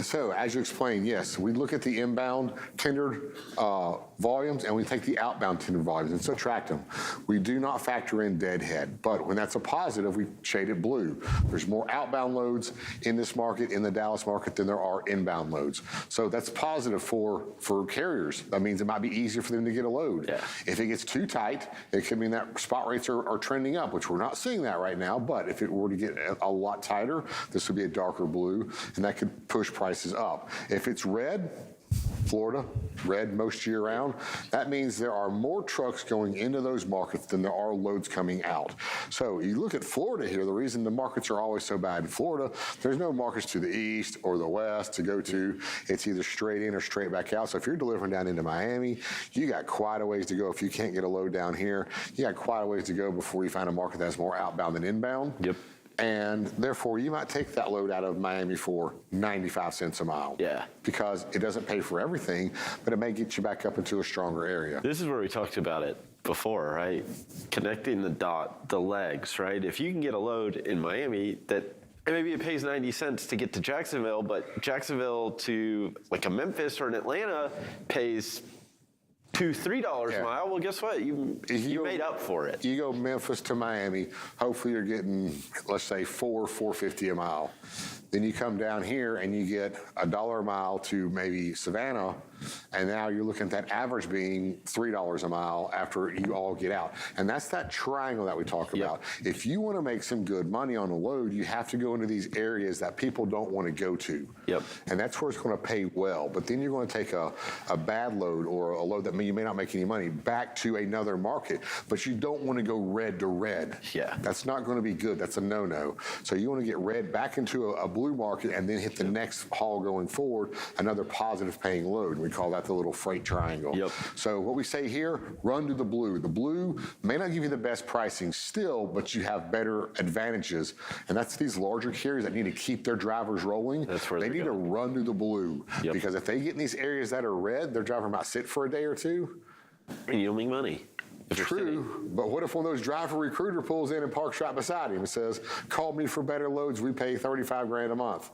So as you explained, yes, we look at the inbound tendered volumes and we take the outbound tendered volumes and subtract them. We do not factor in deadhead, but when that's a positive, we shade it blue. There's more outbound loads in this market, in the Dallas market, than there are inbound loads. So that's positive for carriers. That means it might be easier for them to get a load. Yeah. If it gets too tight, it could mean that spot rates are trending up, which we're not seeing that right now, but if it were to get a lot tighter, this would be a darker blue, and that could push prices up. If it's red, Florida, red most year round, that means there are more trucks going into those markets than there are loads coming out. So you look at Florida here, the reason the markets are always so bad in Florida, there's no markets to the east or the west to go to. It's either straight in or straight back out. So if you're delivering down into Miami, you got quite a ways to go. If you can't get a load down here, you got quite a ways to go before you find a market that's more outbound than inbound. Yep. And therefore, you might take that load out of Miami for 95 cents a mile. Yeah. Because it doesn't pay for everything, but it may get you back up into a stronger area. This is where we talked about it before, right? Connecting the legs, right? If you can get a load in Miami that maybe it pays 90 cents to get to Jacksonville, but Jacksonville to like a Memphis or an Atlanta pays $2-3 a mile. Well, guess what? You made up for it. You go Memphis to Miami. Hopefully, you're getting, let's say, $4.50 a mile. Then you come down here and you get $1 a mile to maybe Savannah, and now you're looking at that average being $3 a mile after you all get out. And that's that triangle that we talk about. If you want to make some good money on a load, you have to go into these areas that people don't want to go to. And that's where it's going to pay well. But then you're going to take a bad load or a load that you may not make any money back to another market. But you don't want to go red to red. That's not going to be good. That's a no-no. So you want to get red back into a blue market and then hit the next haul going forward, another positive paying load. We call that the little freight triangle. So what we say here, run to the blue. The blue may not give you the best pricing still, but you have better advantages. And that's these larger carriers that need to keep their drivers rolling. They need to run to the blue. Because if they get in these areas that are red, their driver might sit for a day or two. And you don't make money. True, but what if one of those driver recruiter pulls in and parks right beside him and says, call me for better loads, we pay 35 grand a month.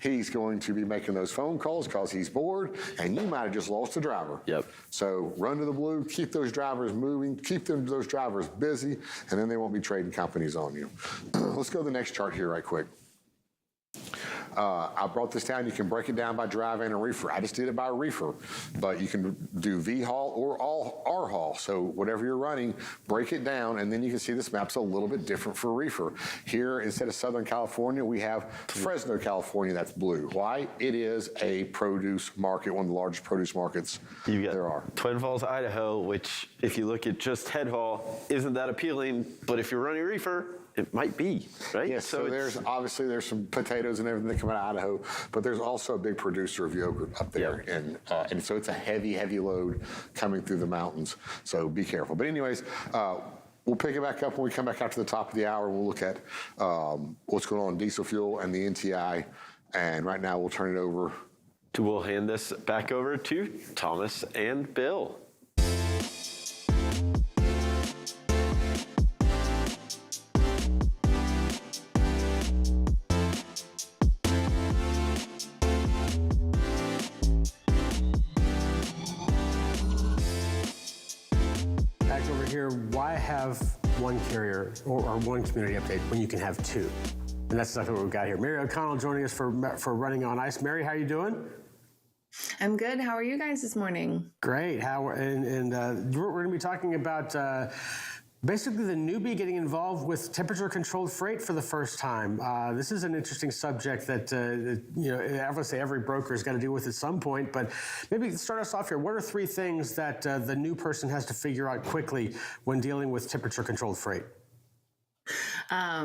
He's going to be making those phone calls because he's bored, and you might have just lost the driver. So run to the blue, keep those drivers moving, keep those drivers busy, and then they won't be trading companies on you. Let's go to the next chart here right quick. I brought this down. You can break it down by dry van and reefer. I just did it by reefer, but you can do V-haul or R-haul. So whatever you're running, break it down, and then you can see this map's a little bit different for reefer. Here, instead of Southern California, we have Fresno, California, that's blue. Why? It is a produce market, one of the largest produce markets there are. Twin Falls, Idaho, which, if you look at just head haul, isn't that appealing, but if you're running reefer, it might be, right? Yes, so there's some potatoes and everything that come out of Idaho, but there's also a big producer of yogurt up there, and so it's a heavy load coming through the mountains, so be careful. But anyways, we'll pick it back up when we come back after the top of the hour. We'll look at what's going on in diesel fuel and the NTI, and right now we'll turn it over. We'll hand this back over to Thomas and Bill. Why have one carrier or one community update when you can have two? And that's exactly what we've got here. Mary O'Connell joining us for Running on Ice. Mary, how are you doing? I'm good. How are you guys this morning? Great. We're going to be talking about basically the newbie getting involved with temperature-controlled freight for the first time. This is an interesting subject that, obviously every broker has got to deal with at some point, but maybe start us off here. What are 3 things that the new person has to figure out quickly when dealing with temperature-controlled freight? I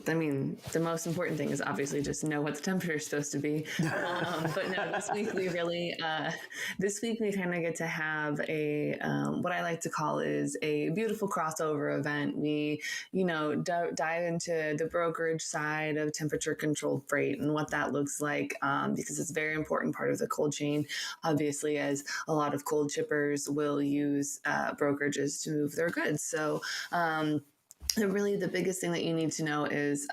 mean, the most important thing is obviously just know what the temperature is supposed to be. But no, this week we kind of get to have a, what I like to call is a beautiful crossover event. We, dive into the brokerage side of temperature controlled freight and what that looks like, because it's a very important part of the cold chain, obviously, as a lot of cold shippers will use brokerages to move their goods. So, And really, the biggest thing that you need to know is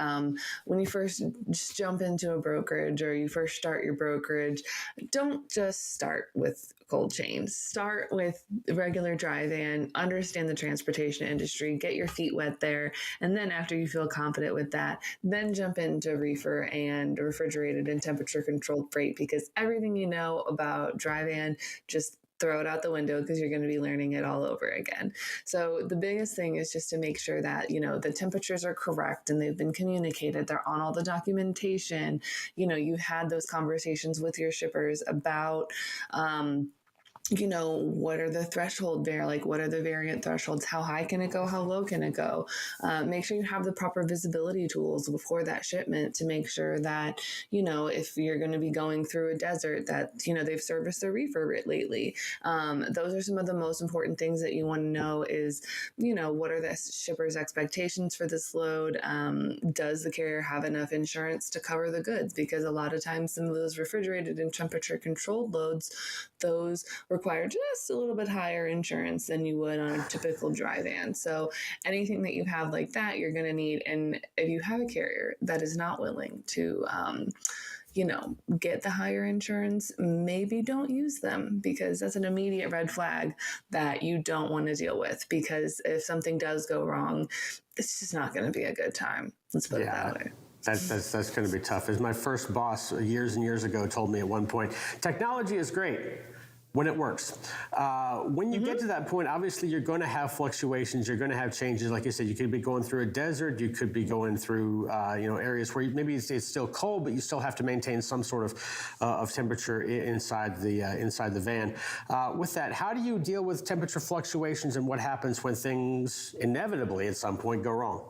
when you first just jump into a brokerage or you first start your brokerage, don't just start with cold chains. Start with regular dry van, understand the transportation industry, get your feet wet there. And then after you feel confident with that, then jump into reefer and refrigerated and temperature controlled freight, because everything you know about dry van, just throw it out the window, because you're going to be learning it all over again. So the biggest thing is just to make sure that, the temperatures are correct and they've been communicated. They're on all the documentation. You had those conversations with your shippers about, what are the threshold there? Like, what are the variant thresholds? How high can it go? How low can it go? Make sure you have the proper visibility tools before that shipment to make sure that, if you're going to be going through a desert, that, they've serviced their reefer lately. Those are some of the most important things that you want to know is, what are the shipper's expectations for this load? Does the carrier have enough insurance to cover the goods? Because a lot of times some of those refrigerated and temperature controlled loads, those require just a little bit higher insurance than you would on a typical dry van. So anything that you have like that, you're going to need. And if you have a carrier that is not willing to, get the higher insurance, maybe don't use them, because that's an immediate red flag that you don't want to deal with. Because if something does go wrong, it's just not going to be a good time. Let's put it that way. That's going to be tough. As my first boss years and years ago told me at one point, technology is great when it works. When you get to that point, obviously you're going to have fluctuations. You're going to have changes. Like you said, you could be going through a desert. You could be going through areas where maybe it's still cold, but you still have to maintain some sort of temperature inside the van. With that, how do you deal with temperature fluctuations, and what happens when things inevitably at some point go wrong?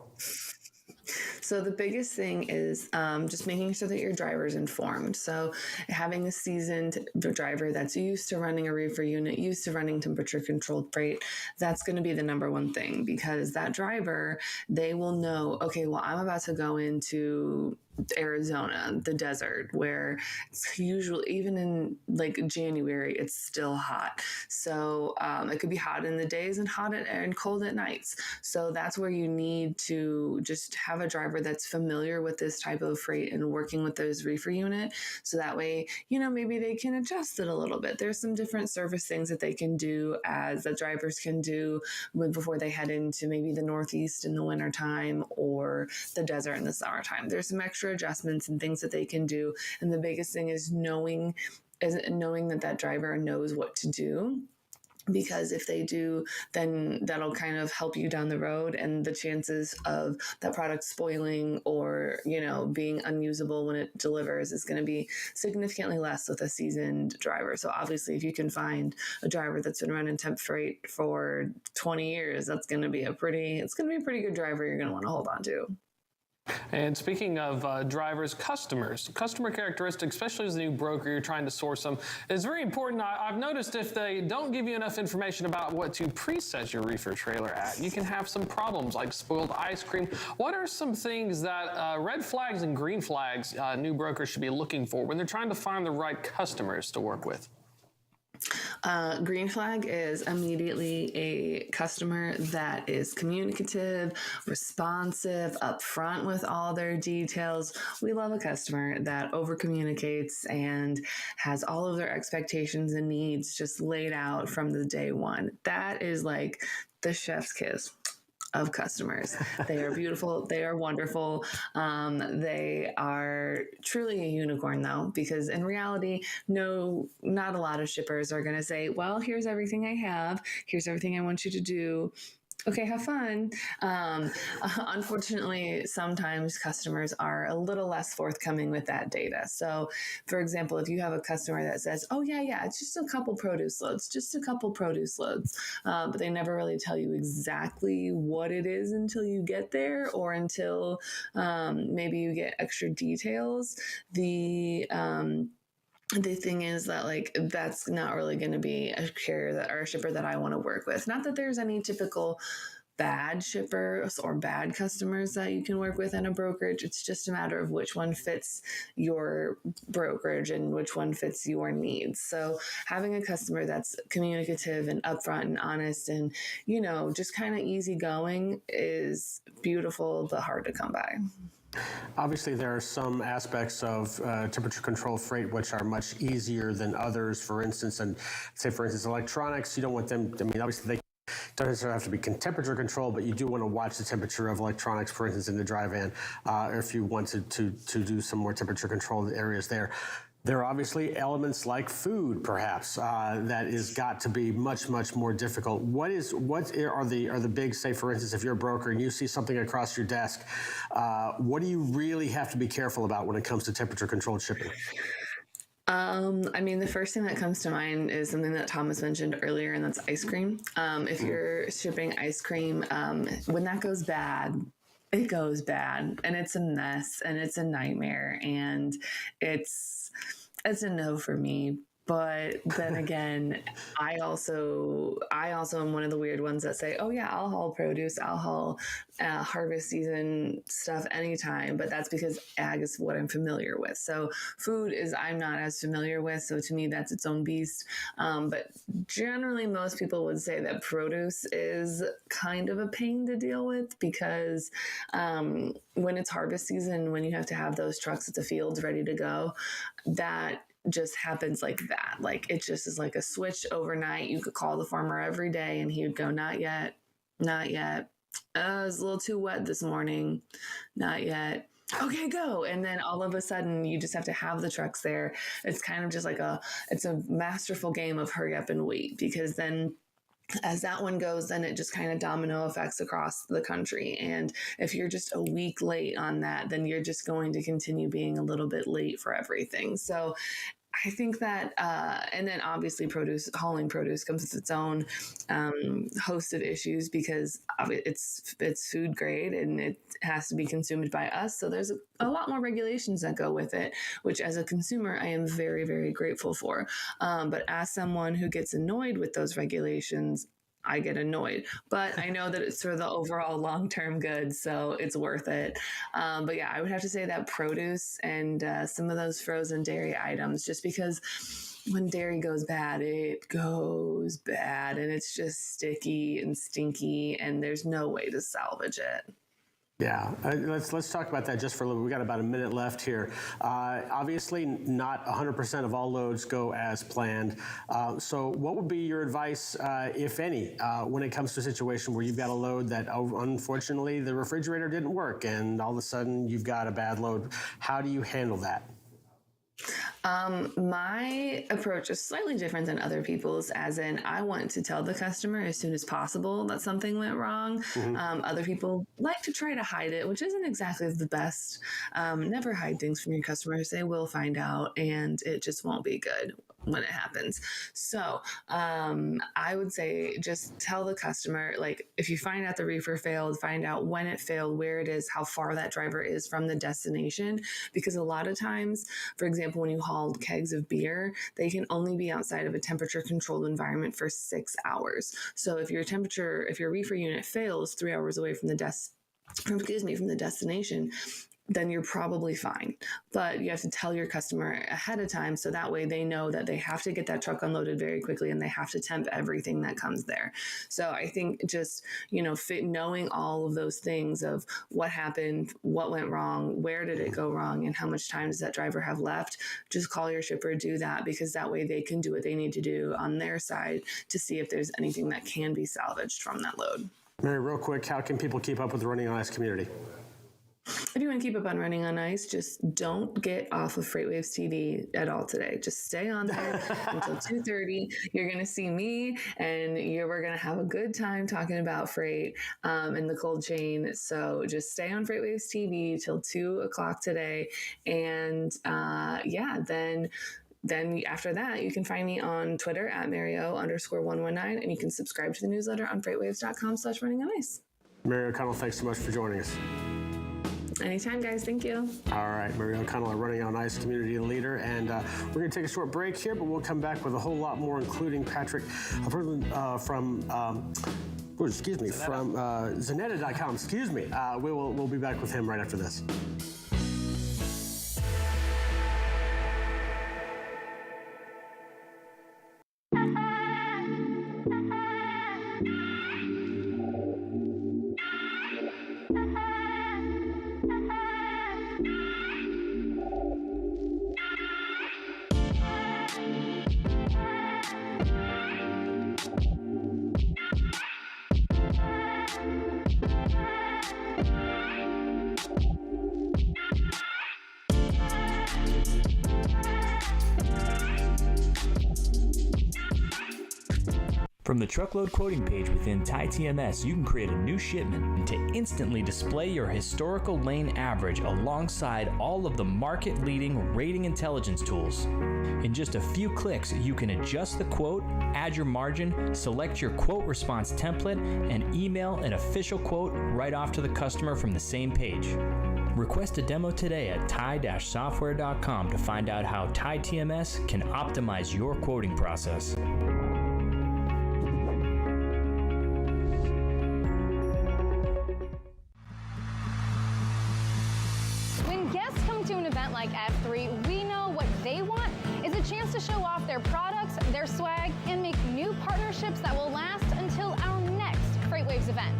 So the biggest thing is just making sure that your driver's informed. So having a seasoned driver that's used to running a reefer unit, used to running temperature controlled freight, that's going to be the number one thing, because that driver, they will know, okay, well, I'm about to go into Arizona, the desert, where it's usually, even in like January, it's still hot. So it could be hot in the days and and cold at nights. So that's where you need to just have a driver that's familiar with this type of freight and working with those reefer unit. So that way, maybe they can adjust it a little bit. There's some different service things that they can do, as the drivers can do before they head into maybe the Northeast in the wintertime or the desert in the summertime. There's some extra adjustments and things that they can do. And the biggest thing is knowing that driver knows what to do. Because if they do, then that'll kind of help you down the road, and the chances of that product spoiling or, being unusable when it delivers is going to be significantly less with a seasoned driver. So obviously, if you can find a driver that's been running temp freight for 20 years, that's going to be a pretty good driver you're going to want to hold on to. And speaking of drivers, customer characteristics, especially as a new broker, you're trying to source them, is very important. I've noticed if they don't give you enough information about what to preset your reefer trailer at, you can have some problems like spoiled ice cream. What are some things that red flags and green flags new brokers should be looking for when they're trying to find the right customers to work with? Green flag is immediately a customer that is communicative, responsive, upfront with all their details. We love a customer that over communicates and has all of their expectations and needs just laid out from the day one. That is like the chef's kiss of customers. They are beautiful. They are wonderful. They are truly a unicorn, though, because in reality, no, not a lot of shippers are going to say, well, here's everything I have. Here's everything I want you to do. Okay, have fun. Unfortunately, sometimes customers are a little less forthcoming with that data. So, for example, if you have a customer that says, oh, yeah, it's just a couple produce loads, but they never really tell you exactly what it is until you get there, or until maybe you get extra details. The thing is that that's not really going to be a carrier or a shipper that I want to work with. Not that there's any typical bad shippers or bad customers that you can work with in a brokerage. It's just a matter of which one fits your brokerage and which one fits your needs. So having a customer that's communicative and upfront and honest and, just kind of easygoing is beautiful, but hard to come by. Obviously, there are some aspects of temperature control freight which are much easier than others. For instance, electronics, you don't want them, obviously they don't necessarily have to be temperature control, but you do want to watch the temperature of electronics, for instance, in the dry van, if you wanted to do some more temperature controlled areas there. There are obviously elements like food, perhaps, that is got to be much, much more difficult. What are the big, say, for instance, if you're a broker and you see something across your desk, what do you really have to be careful about when it comes to temperature controlled shipping? The first thing that comes to mind is something that Thomas mentioned earlier, and that's ice cream. If you're shipping ice cream, when that goes bad, it goes bad, and it's a mess, and it's a nightmare, and it's a no for me. But then again, I also am one of the weird ones that say, oh yeah, I'll haul produce, I'll haul harvest season stuff anytime. But that's because ag is what I'm familiar with. So food is I'm not as familiar with. So to me, that's its own beast. But generally, most people would say that produce is kind of a pain to deal with because when it's harvest season, when you have to have those trucks at the fields ready to go, that just happens like that. Like it just is like a switch overnight. You could call the farmer every day and he would go, not yet, not yet. It was a little too wet this morning. Not yet. Okay, go. And then all of a sudden you just have to have the trucks there. It's kind of just like it's a masterful game of hurry up and wait, because then as that one goes, then it just kind of domino effects across the country. And if you're just a week late on that, then you're just going to continue being a little bit late for everything. So I think that, and then obviously hauling produce comes with its own host of issues because it's food grade and it has to be consumed by us. So there's a lot more regulations that go with it, which as a consumer, I am very, very grateful for. But as someone who gets annoyed with those regulations, I get annoyed, but I know that it's for the overall long-term good, so it's worth it. But yeah, I would have to say that produce and some of those frozen dairy items, just because when dairy goes bad, it goes bad, and it's just sticky and stinky, and there's no way to salvage it. Yeah, let's talk about that just for a little bit. We got about a minute left here. Obviously, not 100% of all loads go as planned. So what would be your advice, if any, when it comes to a situation where you've got a load that, unfortunately, the refrigerator didn't work and all of a sudden you've got a bad load? How do you handle that? My approach is slightly different than other people's, as in I want to tell the customer as soon as possible that something went wrong. Mm-hmm. Other people like to try to hide it, which isn't exactly the best. Never hide things from your customers. They will find out and it just won't be good when it happens. So I would say just tell the customer, like if you find out the reefer failed, find out when it failed, where it is, how far that driver is from the destination. Because a lot of times, for example, when you haul kegs of beer, they can only be outside of a temperature controlled environment for 6 hours. So if your reefer unit fails 3 hours away from the destination, then you're probably fine. But you have to tell your customer ahead of time so that way they know that they have to get that truck unloaded very quickly and they have to temp everything that comes there. So I think just, knowing all of those things of what happened, what went wrong, where did it go wrong, and how much time does that driver have left, just call your shipper, do that, because that way they can do what they need to do on their side to see if there's anything that can be salvaged from that load. Mary, real quick, how can people keep up with the Running on Ice community? If you want to keep up on Running on Ice, just don't get off of FreightWaves TV at all today. Just stay on there until 2:30. You're going to see me, and we're going to have a good time talking about freight and the cold chain. So just stay on FreightWaves TV till 2 o'clock today. And then after that, you can find me on Twitter at Mario_119, and you can subscribe to the newsletter on FreightWaves.com/runningonIce. Mary O'Connell, thanks so much for joining us. Anytime, guys. Thank you. All right, Mary O'Connell, our Running on Ice community leader. And we're going to take a short break here, but we'll come back with a whole lot more, including Patrick Berglund from excuse me, from Zanetta.com. Excuse me. We'll be back with him right after this. From the truckload quoting page within TieTMS, you can create a new shipment to instantly display your historical lane average alongside all of the market-leading rating intelligence tools. In just a few clicks, you can adjust the quote, add your margin, select your quote response template, and email an official quote right off to the customer from the same page. Request a demo today at tie-software.com to find out how TieTMS can optimize your quoting process. When guests come to an event like F3, we know what they want is a chance to show off their products, their swag, and make new partnerships that will last until our next FreightWaves event.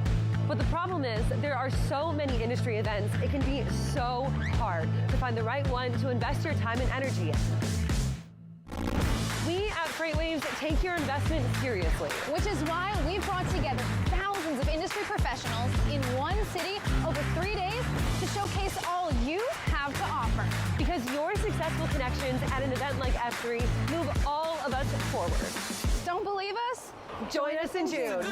But the problem is there are so many industry events, it can be so hard to find the right one to invest your time and energy in. We at FreightWaves take your investment seriously. Which is why we've brought together thousands of industry professionals in one city over 3 days to showcase all you have to offer. Because your successful connections at an event like F3 move all of us forward. Don't believe us? Join us in June.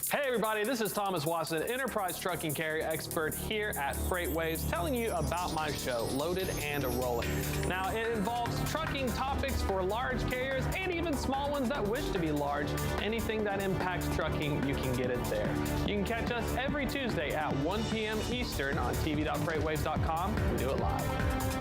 Hey everybody, this is Thomas Wasson, enterprise trucking carrier expert here at FreightWaves, telling you about my show, Loaded and Rolling. Now, it involves trucking topics for large carriers and even small ones that wish to be large. Anything that impacts trucking, you can get it there. You can catch us every Tuesday at 1 p.m. Eastern on tv.freightwaves.com. We do it live.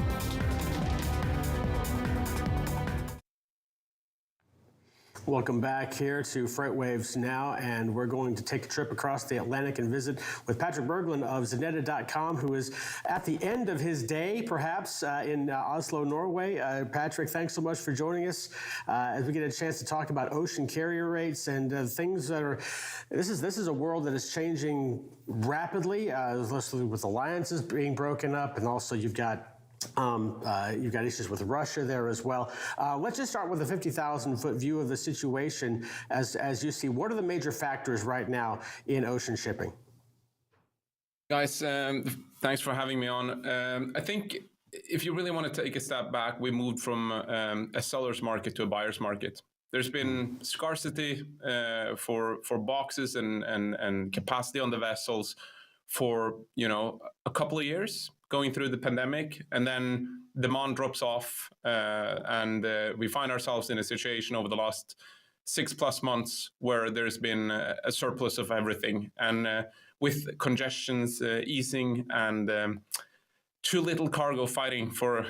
Welcome back here to FreightWaves Now, and we're going to take a trip across the Atlantic and visit with Patrick Berglund of Zanetta.com, who is at the end of his day, perhaps, in Oslo, Norway. Patrick, thanks so much for joining us as we get a chance to talk about ocean carrier rates and things that are. This is a world that is changing rapidly, with alliances being broken up, and also you've got issues with Russia there as well. Let's just start with a 50,000-foot view of the situation as you see. What are the major factors right now in ocean shipping? Guys, thanks for having me on. I think if you really want to take a step back, we moved from a seller's market to a buyer's market. There's been scarcity for boxes and capacity on the vessels for a couple of years, going through the pandemic, and then demand drops off, and we find ourselves in a situation over the last 6+ months where there's been a surplus of everything, and with congestions easing and too little cargo fighting for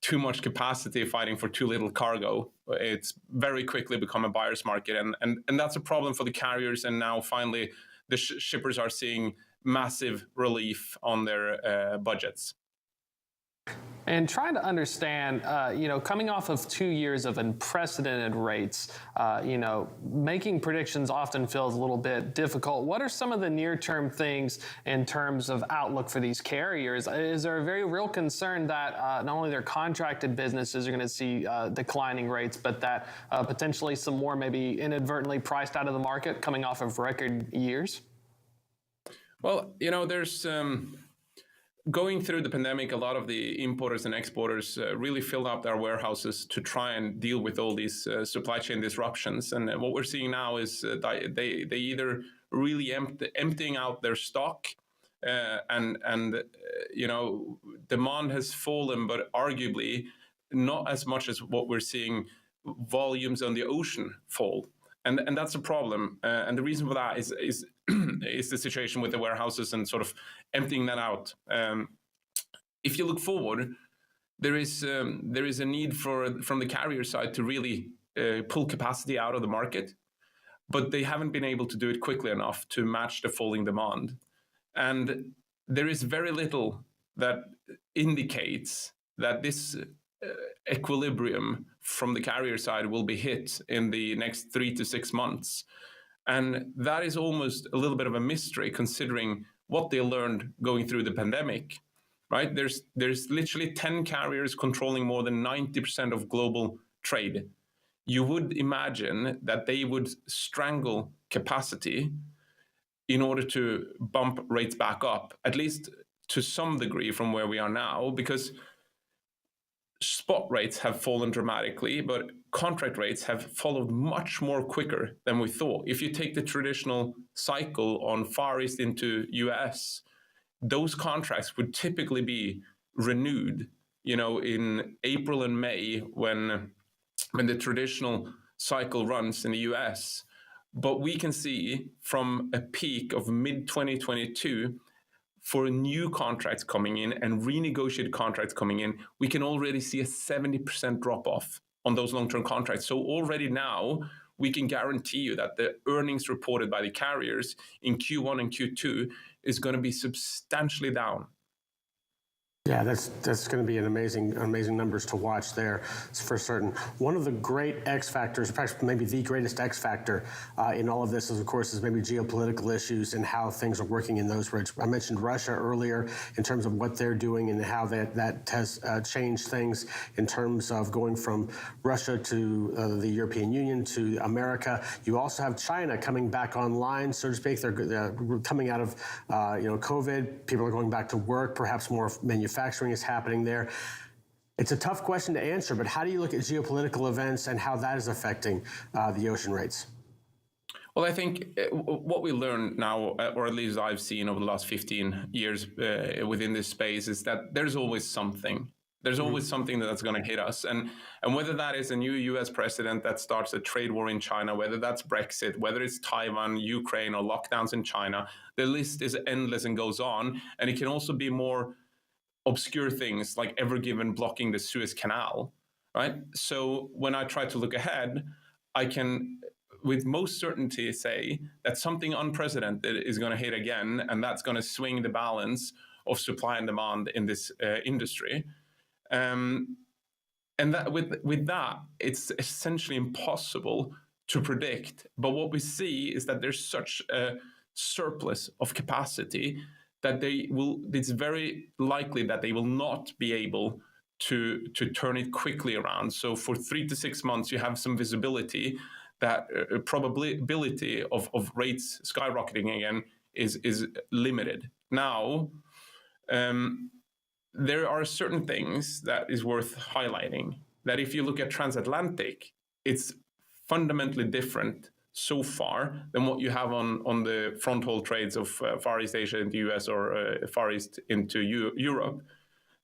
too much capacity fighting for too little cargo, it's very quickly become a buyer's market, and that's a problem for the carriers. And now finally the shippers are seeing massive relief on their budgets. And trying to understand, coming off of 2 years of unprecedented rates, making predictions often feels a little bit difficult. What are some of the near-term things in terms of outlook for these carriers? Is there a very real concern that not only their contracted businesses are going to see declining rates, but that potentially some more may be inadvertently priced out of the market coming off of record years? Well, there's going through the pandemic, a lot of the importers and exporters really filled up their warehouses to try and deal with all these supply chain disruptions. And what we're seeing now is they either really emptying out their stock and demand has fallen, but arguably not as much as what we're seeing volumes on the ocean fall. And that's a problem. And the reason for that is is the situation with the warehouses and sort of emptying that out. If you look forward, there is a need from the carrier side to really pull capacity out of the market, but they haven't been able to do it quickly enough to match the falling demand. And there is very little that indicates that this equilibrium from the carrier side will be hit in the next 3 to 6 months. And that is almost a little bit of a mystery considering what they learned going through the pandemic, right? There's literally 10 carriers controlling more than 90% of global trade. You would imagine that they would strangle capacity in order to bump rates back up, at least to some degree from where we are now, because spot rates have fallen dramatically, but contract rates have followed much more quicker than we thought. If you take the traditional cycle on Far East into US, those contracts would typically be renewed, in April and May when the traditional cycle runs in the US. But we can see from a peak of mid-2022, for new contracts coming in and renegotiated contracts coming in, we can already see a 70% drop-off on those long-term contracts. So already now, we can guarantee you that the earnings reported by the carriers in Q1 and Q2 is going to be substantially down. Yeah, that's going to be an amazing numbers to watch there, for certain. One of the great X factors, perhaps maybe the greatest X factor in all of this, is maybe geopolitical issues and how things are working in those routes. I mentioned Russia earlier in terms of what they're doing and how that has changed things in terms of going from Russia to the European Union to America. You also have China coming back online, so to speak. They're coming out of COVID. People are going back to work. Perhaps more manufacturing is happening there. It's a tough question to answer, but how do you look at geopolitical events and how that is affecting the ocean rates? Well, I think what we learned now, or at least I've seen over the last 15 years within this space, is that there's always something. There's always something that's going to hit us. And whether that is a new US president that starts a trade war in China, whether that's Brexit, whether it's Taiwan, Ukraine, or lockdowns in China, the list is endless and goes on. And it can also be more obscure things like Ever Given blocking the Suez Canal, right? So when I try to look ahead, I can, with most certainty, say that something unprecedented is going to hit again, and that's going to swing the balance of supply and demand in this industry. And that with that, it's essentially impossible to predict. But what we see is that there's such a surplus of capacity that it's very likely that they will not be able to turn it quickly around. So for 3 to 6 months, you have some visibility that probability of rates skyrocketing again is limited. Now, there are certain things that is worth highlighting, that if you look at transatlantic, it's fundamentally different so far than what you have on the front haul trades of Far East Asia into US or Far East into Europe.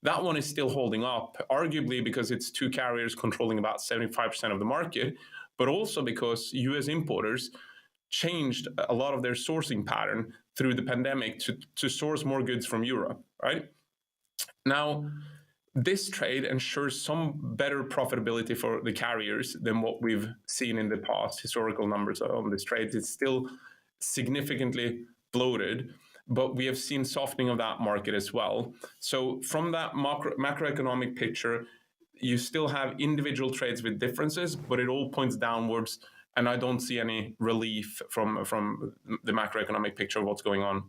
That one is still holding up, arguably because it's two carriers controlling about 75% of the market, but also because US importers changed a lot of their sourcing pattern through the pandemic to source more goods from Europe, right? Now, this trade ensures some better profitability for the carriers than what we've seen in the past. Historical numbers on this trade, it's still significantly bloated, but we have seen softening of that market as well. So from that macroeconomic picture, you still have individual trades with differences, but it all points downwards, and I don't see any relief from the macroeconomic picture of what's going on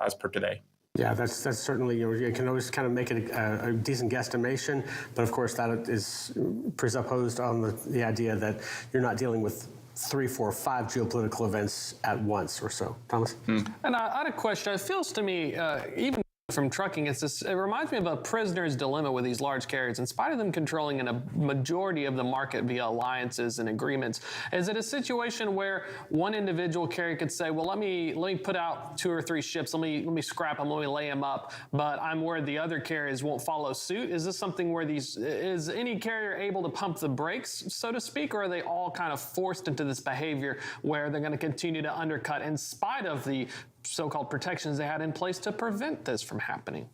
as per today. Yeah, that's certainly, you can always kind of make it a decent guesstimation, but of course that is presupposed on the idea that you're not dealing with 3, 4, 5 geopolitical events at once or so. Thomas? And I had a question. It feels to me, even from trucking. It reminds me of a prisoner's dilemma with these large carriers. In spite of them controlling a majority of the market via alliances and agreements, is it a situation where one individual carrier could say, well, let me put out 2 or 3 ships, let me scrap them, let me lay them up, but I'm worried the other carriers won't follow suit? Is this something where is any carrier able to pump the brakes, so to speak, or are they all kind of forced into this behavior where they're going to continue to undercut in spite of the so-called protections they had in place to prevent this from happening?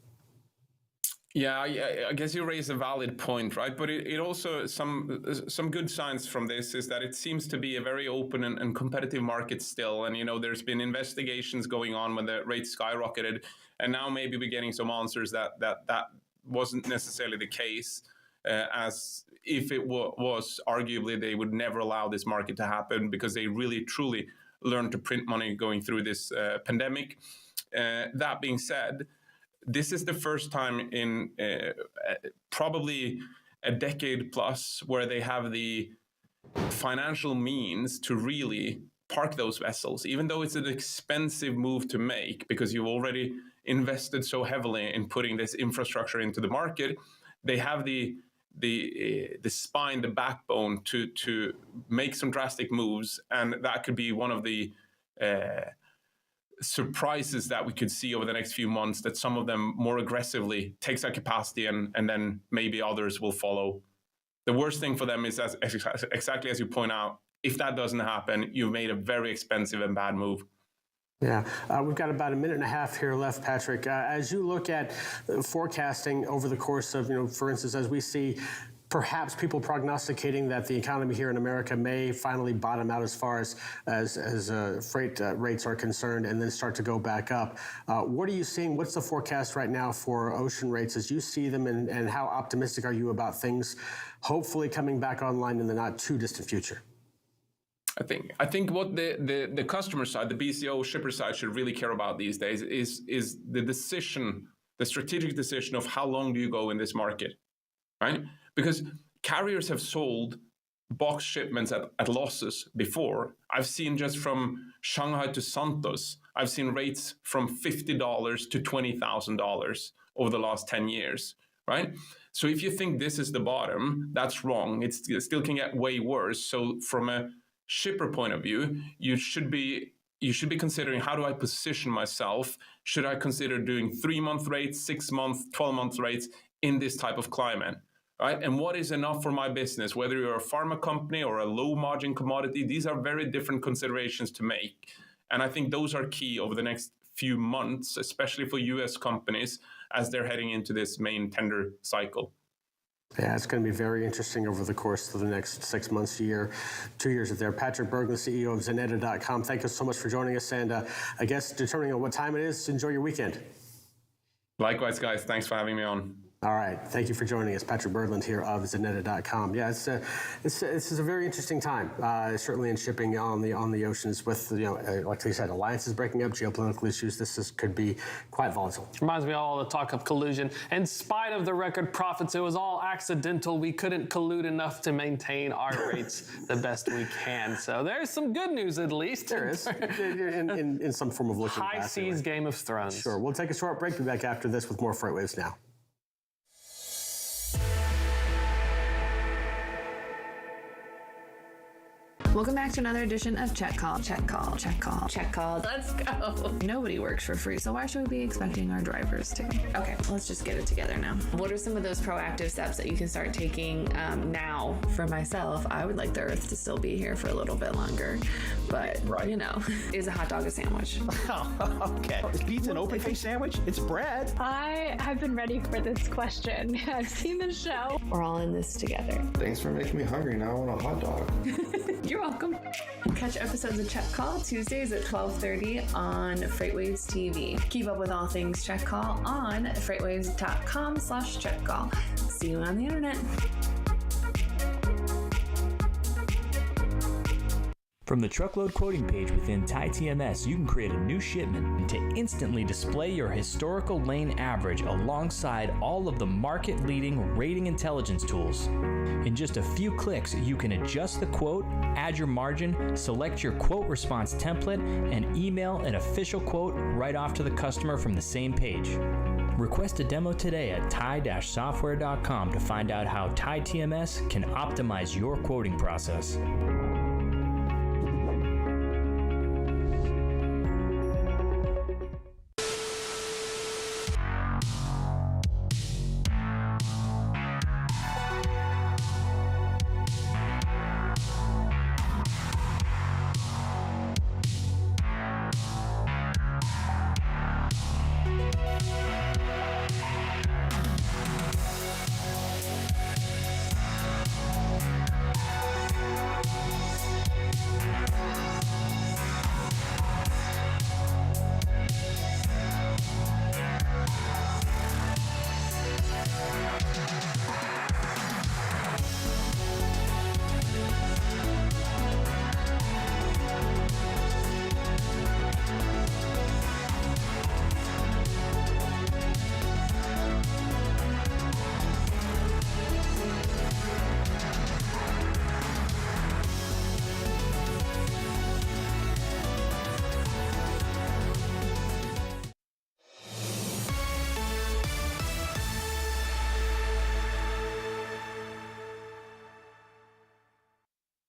Yeah, I guess you raise a valid point, right? But it also, some good signs from this is that it seems to be a very open and competitive market still. And, there's been investigations going on when the rates skyrocketed. And now maybe we're getting some answers that wasn't necessarily the case, as if it was, arguably they would never allow this market to happen because they really, truly learned to print money going through this pandemic. That being said, this is the first time in probably a decade plus where they have the financial means to really park those vessels, even though it's an expensive move to make because you've already invested so heavily in putting this infrastructure into the market. They have the spine, the backbone to make some drastic moves, and that could be one of the surprises that we could see over the next few months, that some of them more aggressively takes that capacity and then maybe others will follow. The worst thing for them is, exactly as you point out, if that doesn't happen, you've made a very expensive and bad move. Yeah, we've got about a minute and a half here left, Patrick. As you look at forecasting over the course of, for instance, as we see perhaps people prognosticating that the economy here in America may finally bottom out as far as freight rates are concerned and then start to go back up. What are you seeing? What's the forecast right now for ocean rates as you see them, and how optimistic are you about things hopefully coming back online in the not too distant future? I think what the customer side, the BCO shipper side, should really care about these days is the decision, the strategic decision of how long do you go in this market, right? Because carriers have sold box shipments at losses before. I've seen just from Shanghai to Santos, I've seen rates from $50 to $20,000 over the last 10 years, right? So if you think this is the bottom, that's wrong. It still can get way worse. So from a shipper point of view, you should be considering, how do I position myself? Should I consider doing 3-month rates, 6-month, 12-month rates in this type of climate, right? And what is enough for my business? Whether you're a pharma company or a low margin commodity, these are very different considerations to make. And I think those are key over the next few months, especially for US companies as they're heading into this main tender cycle. Yeah, it's going to be very interesting over the course of the next 6 months, year, 2 years there. Patrick Berglund, CEO of Zenetta.com. Thank you so much for joining us. And I guess determining on what time it is, enjoy your weekend. Likewise, guys. Thanks for having me on. All right. Thank you for joining us. Patrick Berglund here of Zenetta.com. Yeah, this is a very interesting time, certainly in shipping on the oceans with, like you said, alliances breaking up, geopolitical issues. Could be quite volatile. Reminds me of all the talk of collusion. In spite of the record profits, it was all accidental. We couldn't collude enough to maintain our rates the best we can. So there's some good news, at least. There is, in some form of looking back. High seas Game of Thrones. Sure. We'll take a short break. Be back after this with more FreightWaves Now. Welcome back to another edition of Check Call. Check Call. Check Call. Check Call. Let's go. Nobody works for free, so why should we be expecting our drivers to? Okay, let's just get it together now. What are some of those proactive steps that you can start taking now? For myself, I would like the Earth to still be here for a little bit longer, but is a hot dog a sandwich? Oh, okay. Is pizza an open-faced sandwich? It's bread. I have been ready for this question. I've seen the show. We're all in this together. Thanks for making me hungry. Now I want a hot dog. You're welcome. Catch episodes of Check Call Tuesdays at 12:30 on FreightWaves TV. Keep up with all things Check Call on FreightWaves.com/checkcall. See you on the internet. From the truckload quoting page within TieTMS, you can create a new shipment to instantly display your historical lane average alongside all of the market-leading rating intelligence tools. In just a few clicks, you can adjust the quote, add your margin, select your quote response template, and email an official quote right off to the customer from the same page. Request a demo today at tie-software.com to find out how Tie TMS can optimize your quoting process.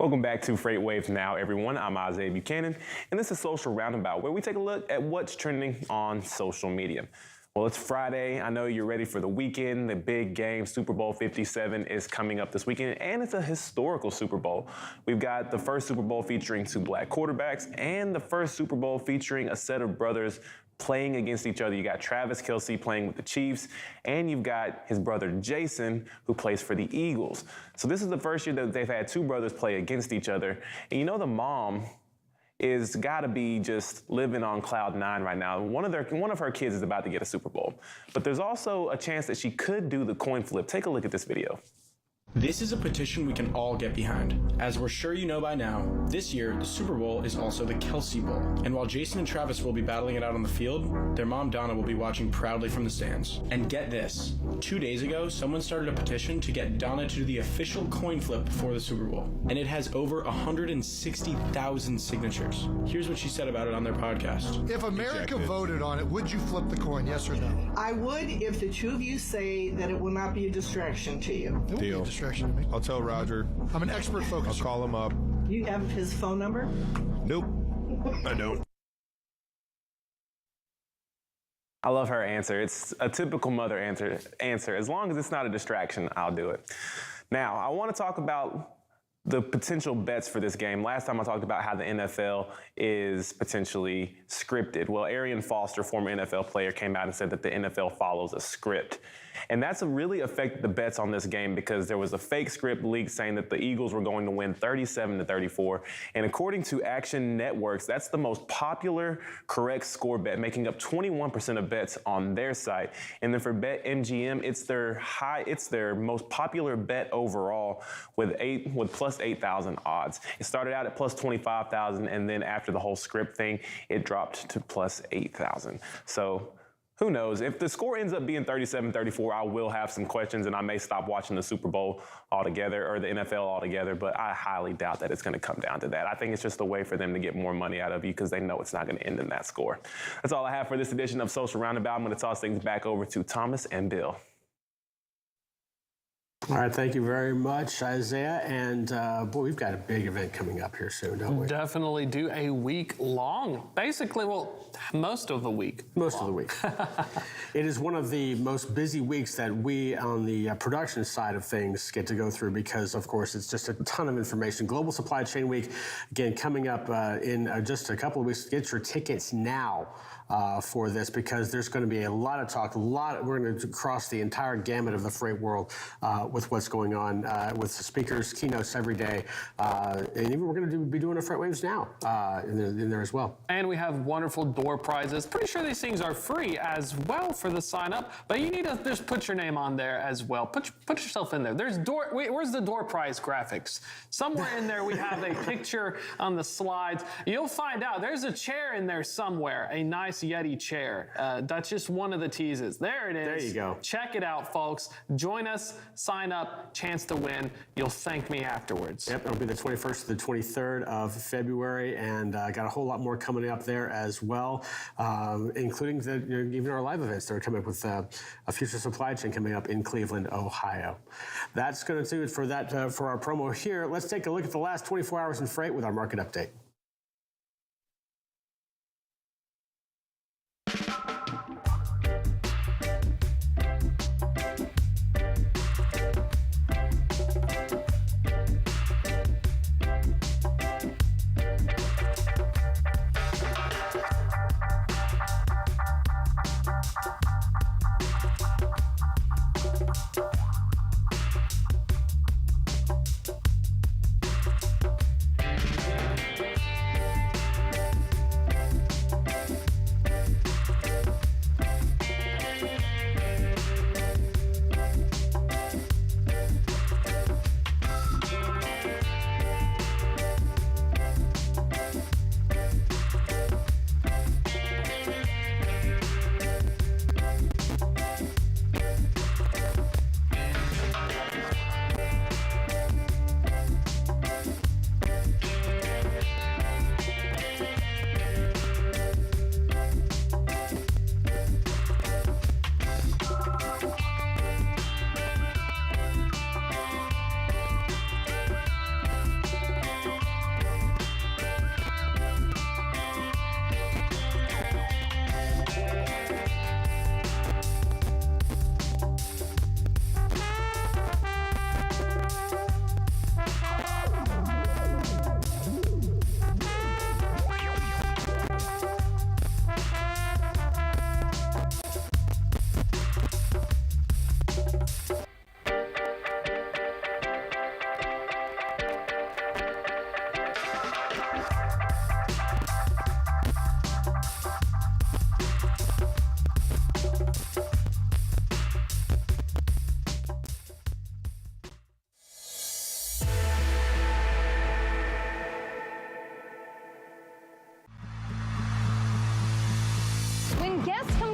Welcome back to FreightWaves Now, everyone. I'm Isaiah Buchanan, and this is Social Roundabout, where we take a look at what's trending on social media. Well, it's Friday. I know you're ready for the weekend. The big game, Super Bowl 57, is coming up this weekend, and it's a historical Super Bowl. We've got the first Super Bowl featuring two black quarterbacks, and the first Super Bowl featuring a set of brothers playing against each other. You got Travis Kelce playing with the Chiefs, and you've got his brother Jason, who plays for the Eagles. So this is the first year that they've had two brothers play against each other. And you know the mom is gotta be just living on cloud nine right now. One of her kids is about to get a Super Bowl. But there's also a chance that she could do the coin flip. Take a look at this video. This is a petition we can all get behind. As we're sure you know by now, this year, the Super Bowl is also the Kelce Bowl. And while Jason and Travis will be battling it out on the field, their mom Donna will be watching proudly from the stands. And get this, 2 days ago, someone started a petition to get Donna to do the official coin flip before the Super Bowl. And it has over 160,000 signatures. Here's what she said about it on their podcast. If America voted on it, would you flip the coin, yes or no? I would if the two of you say that it will not be a distraction to you. It won't be a distraction to me. I'll tell Roger. I'm an expert focuser. I'll call him up. You have his phone number? Nope, I don't. I love her answer. It's a typical mother answer. As long as it's not a distraction, I'll do it. Now, I want to talk about the potential bets for this game. Last time I talked about how the NFL is potentially scripted. Well, Arian Foster, former NFL player, came out and said that the NFL follows a script. And that's really affected the bets on this game because there was a fake script leak saying that the Eagles were going to win 37-34. And according to Action Networks, that's the most popular correct score bet, making up 21% of bets on their site. And then for BetMGM, it's their most popular bet overall with plus 8,000 odds. It started out at plus 25,000, and then after the whole script thing, it dropped to plus 8,000. So who knows? If the score ends up being 37-34, I will have some questions and I may stop watching the Super Bowl altogether or the NFL altogether, but I highly doubt that it's going to come down to that. I think it's just a way for them to get more money out of you because they know it's not going to end in that score. That's all I have for this edition of Social Roundabout. I'm going to toss things back over to Thomas and Bill. All right, thank you very much, Isaiah. And boy, we've got a big event coming up here soon, don't we? Definitely do a week long. Basically, well, most of the week. Most of the week. It is one of the most busy weeks that we on the production side of things get to go through because, of course, it's just a ton of information. Global Supply Chain Week, again, coming up in just a couple of weeks. Get your tickets now. For this because there's going to be a lot of talk, we're going to cross the entire gamut of the freight world with what's going on with speakers, keynotes every day, and even we're going to be doing a FreightWaves Now in there as well. And we have wonderful door prizes. Pretty sure these things are free as well for the sign up, but you need to just put your name on there as well. Put yourself in there. Where's the door prize graphics? Somewhere in there we have a picture on the slides. You'll find out there's a chair in there somewhere, a nice nice Yeti chair. That's just one of the teases. There it is. There you go. Check it out, folks. Join us, sign up, chance to win. You'll thank me afterwards. Yep, it'll be the 21st to the 23rd of February, and got a whole lot more coming up there as well, including even our live events that are coming up with a future supply chain coming up in Cleveland, Ohio. That's going to do it for that for our promo here. Let's take a look at the last 24 hours in freight with our market update.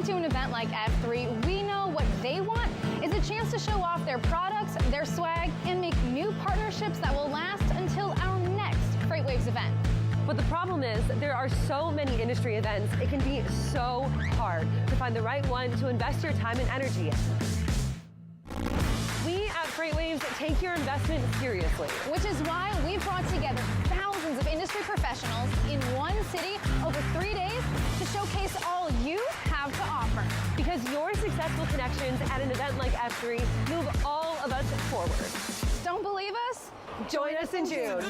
To an event like F3, we know what they want is a chance to show off their products, their swag, and make new partnerships that will last until our next FreightWaves event. But the problem is there are so many industry events, it can be so hard to find the right one to invest your time and energy in. We at FreightWaves take your investment seriously. Which is why we've brought together thousands of industry professionals in one city over 3 days to showcase all you have to offer. Because your successful connections at an event like F3 move all of us forward. Don't believe us? Join us in June.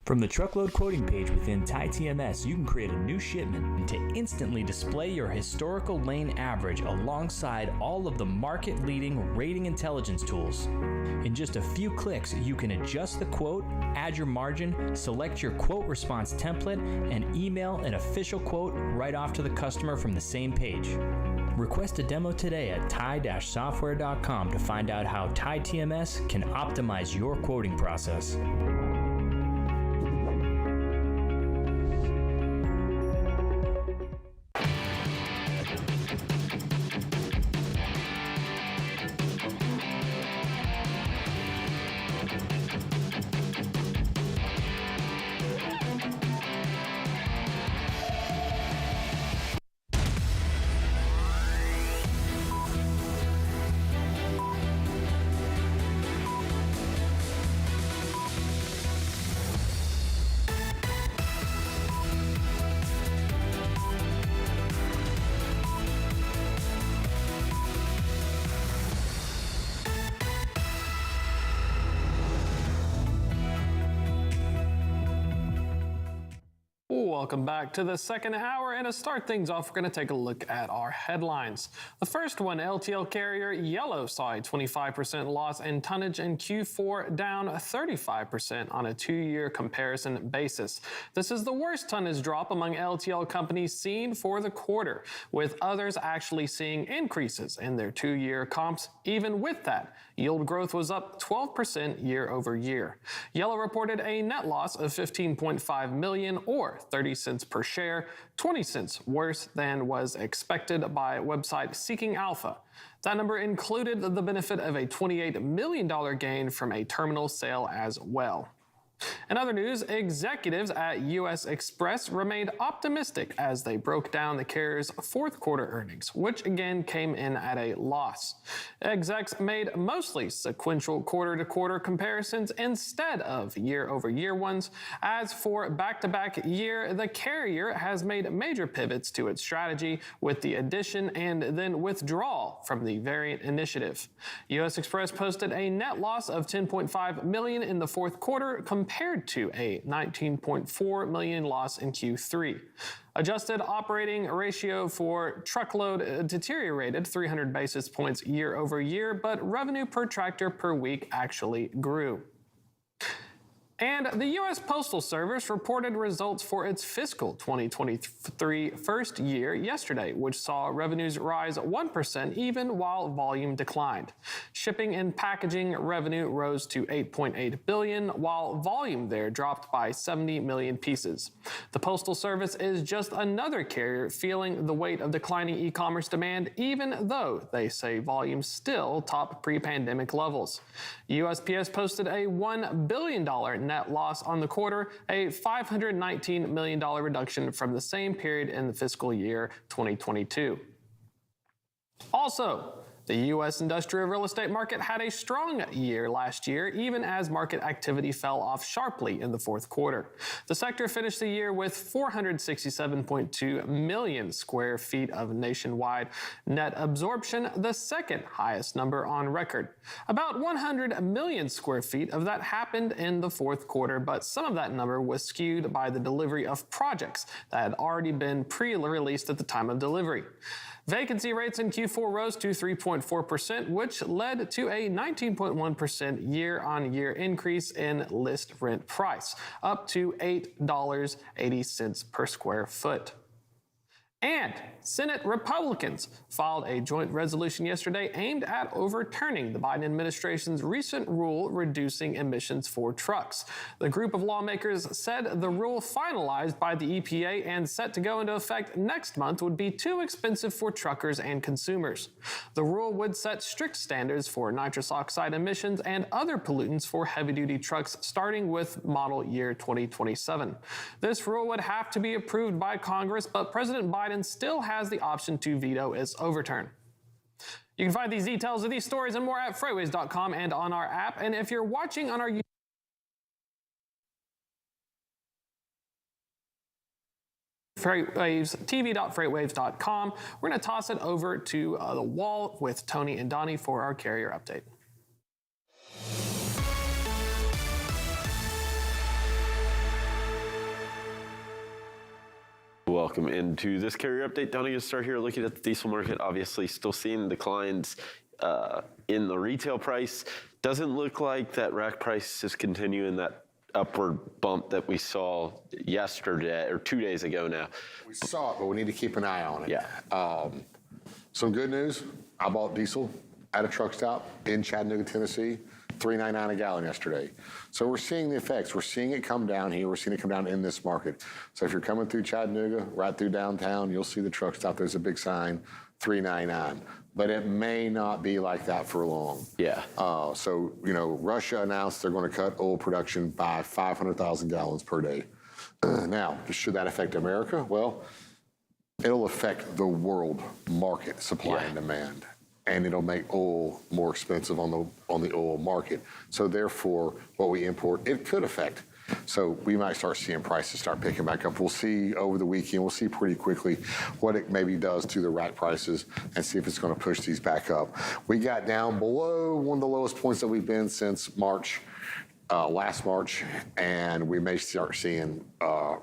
From the truckload quoting page within TieTMS, you can create a new shipment to instantly display your historical lane average alongside all of the market-leading rating intelligence tools. In just a few clicks, you can adjust the quote, add your margin, select your quote response template, and email an official quote right off to the customer from the same page. Request a demo today at tie-software.com to find out how TieTMS can optimize your quoting process. Welcome back to the second hour, and to start things off, we're going to take a look at our headlines. The first one, LTL carrier Yellow saw a 25% loss in tonnage in Q4, down 35% on a two-year comparison basis. This is the worst tonnage drop among LTL companies seen for the quarter, with others actually seeing increases in their two-year comps. Even with that, yield growth was up 12% year over year. Yellow reported a net loss of $15.5 million or 30 cents per share, 20 cents worse than was expected by website Seeking Alpha. That number included the benefit of a $28 million gain from a terminal sale as well. In other news, executives at U.S. Express remained optimistic as they broke down the carrier's fourth quarter earnings, which again came in at a loss. Execs made mostly sequential quarter-to-quarter comparisons instead of year-over-year ones. As for back-to-back year, the carrier has made major pivots to its strategy with the addition and then withdrawal from the variant initiative. U.S. Express posted a net loss of $10.5 million in the fourth quarter compared to a $19.4 million loss in Q3. Adjusted operating ratio for truckload deteriorated 300 basis points year over year, but revenue per tractor per week actually grew. And the U.S. Postal Service reported results for its fiscal 2023 first year yesterday, which saw revenues rise 1% even while volume declined. Shipping and packaging revenue rose to $8.8 billion, while volume there dropped by 70 million pieces. The Postal Service is just another carrier feeling the weight of declining e-commerce demand, even though they say volumes still top pre-pandemic levels. USPS posted a $1 billion net loss on the quarter, a $519 million reduction from the same period in the fiscal year 2022. Also, the U.S. industrial real estate market had a strong year last year, even as market activity fell off sharply in the fourth quarter. The sector finished the year with 467.2 million square feet of nationwide net absorption, the second highest number on record. About 100 million square feet of that happened in the fourth quarter, but some of that number was skewed by the delivery of projects that had already been pre-released at the time of delivery. Vacancy rates in Q4 rose to 3.4%, which led to a 19.1% year-on-year increase in list rent price, up to $8.80 per square foot. And Senate Republicans filed a joint resolution yesterday aimed at overturning the Biden administration's recent rule reducing emissions for trucks. The group of lawmakers said the rule finalized by the EPA and set to go into effect next month would be too expensive for truckers and consumers. The rule would set strict standards for nitrous oxide emissions and other pollutants for heavy-duty trucks starting with model year 2027. This rule would have to be approved by Congress, but President Biden still has the option to veto its overturn. You can find these details of these stories and more at FreightWaves.com and on our app. And if you're watching on our FreightWaves, tv.freightwaves.com, we're going to toss it over to the wall with Tony and Donnie for our carrier update. Welcome into this carrier update. Donnie, to start here looking at the diesel market, obviously still seeing declines in the retail price. Doesn't look like that rack price is continuing that upward bump that we saw yesterday or 2 days ago now. We saw it, but we need to keep an eye on it. Yeah. Some good news. I bought diesel at a truck stop in Chattanooga, Tennessee. $3.99 a gallon yesterday. So we're seeing the effects. We're seeing it come down here. We're seeing it come down in this market. So if you're coming through Chattanooga, right through downtown, you'll see the truck stop. There's a big sign, $3.99. But it may not be like that for long. Yeah. So, Russia announced they're going to cut oil production by 500,000 gallons per day. Now, should that affect America? Well, it'll affect the world market, supply and demand. And it'll make oil more expensive on the oil market. So therefore, what we import, it could affect. So we might start seeing prices start picking back up. We'll see over the weekend. We'll see pretty quickly what it maybe does to the rack prices and see if it's going to push these back up. We got down below one of the lowest points that we've been since March last March, and we may start seeing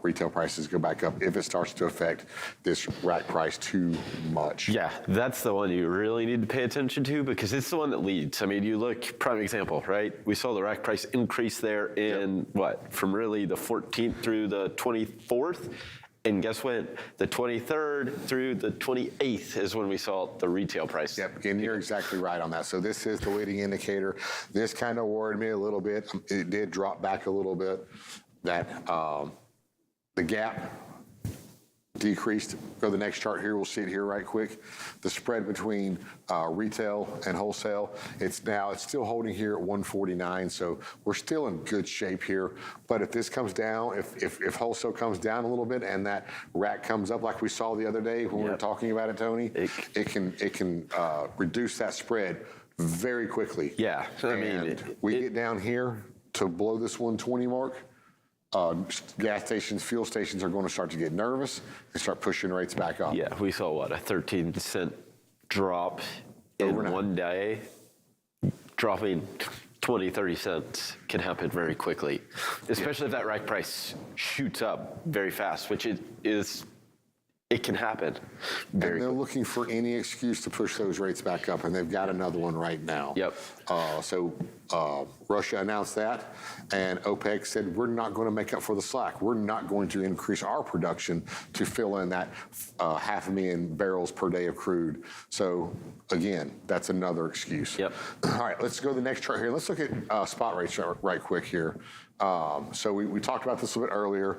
retail prices go back up if it starts to affect this rack price too much. Yeah, that's the one you really need to pay attention to because it's the one that leads. I mean, you look, prime example, right? We saw the rack price increase there in from really the 14th through the 24th. And guess what? The 23rd through the 28th is when we saw the retail price. Yep, and you're exactly right on that. So this is the leading indicator. This kind of worried me a little bit. It did drop back a little bit. That the gap decreased. Go to the next chart here. We'll see it here right quick. The spread between retail and wholesale, it's still holding here at 149. So we're still in good shape here. But if this comes down, if wholesale comes down a little bit and that rack comes up like we saw the other day when we were talking about it, Tony, it can reduce that spread very quickly. Yeah, I mean, we get down here to below this 120 mark. Gas stations, fuel stations are going to start to get nervous and start pushing rates back up. Yeah, we saw a 13-cent drop in one day. Dropping 20, 30 cents can happen very quickly, especially if that rack price shoots up very fast, which it can happen. And they're looking for any excuse to push those rates back up, and they've got another one right now. Yep. So Russia announced that, and OPEC said, we're not going to make up for the slack. We're not going to increase our production to fill in that 500,000 barrels per day of crude. So, again, that's another excuse. Yep. All right, let's go to the next chart here. Let's look at spot rates right quick here. So we talked about this a little bit earlier.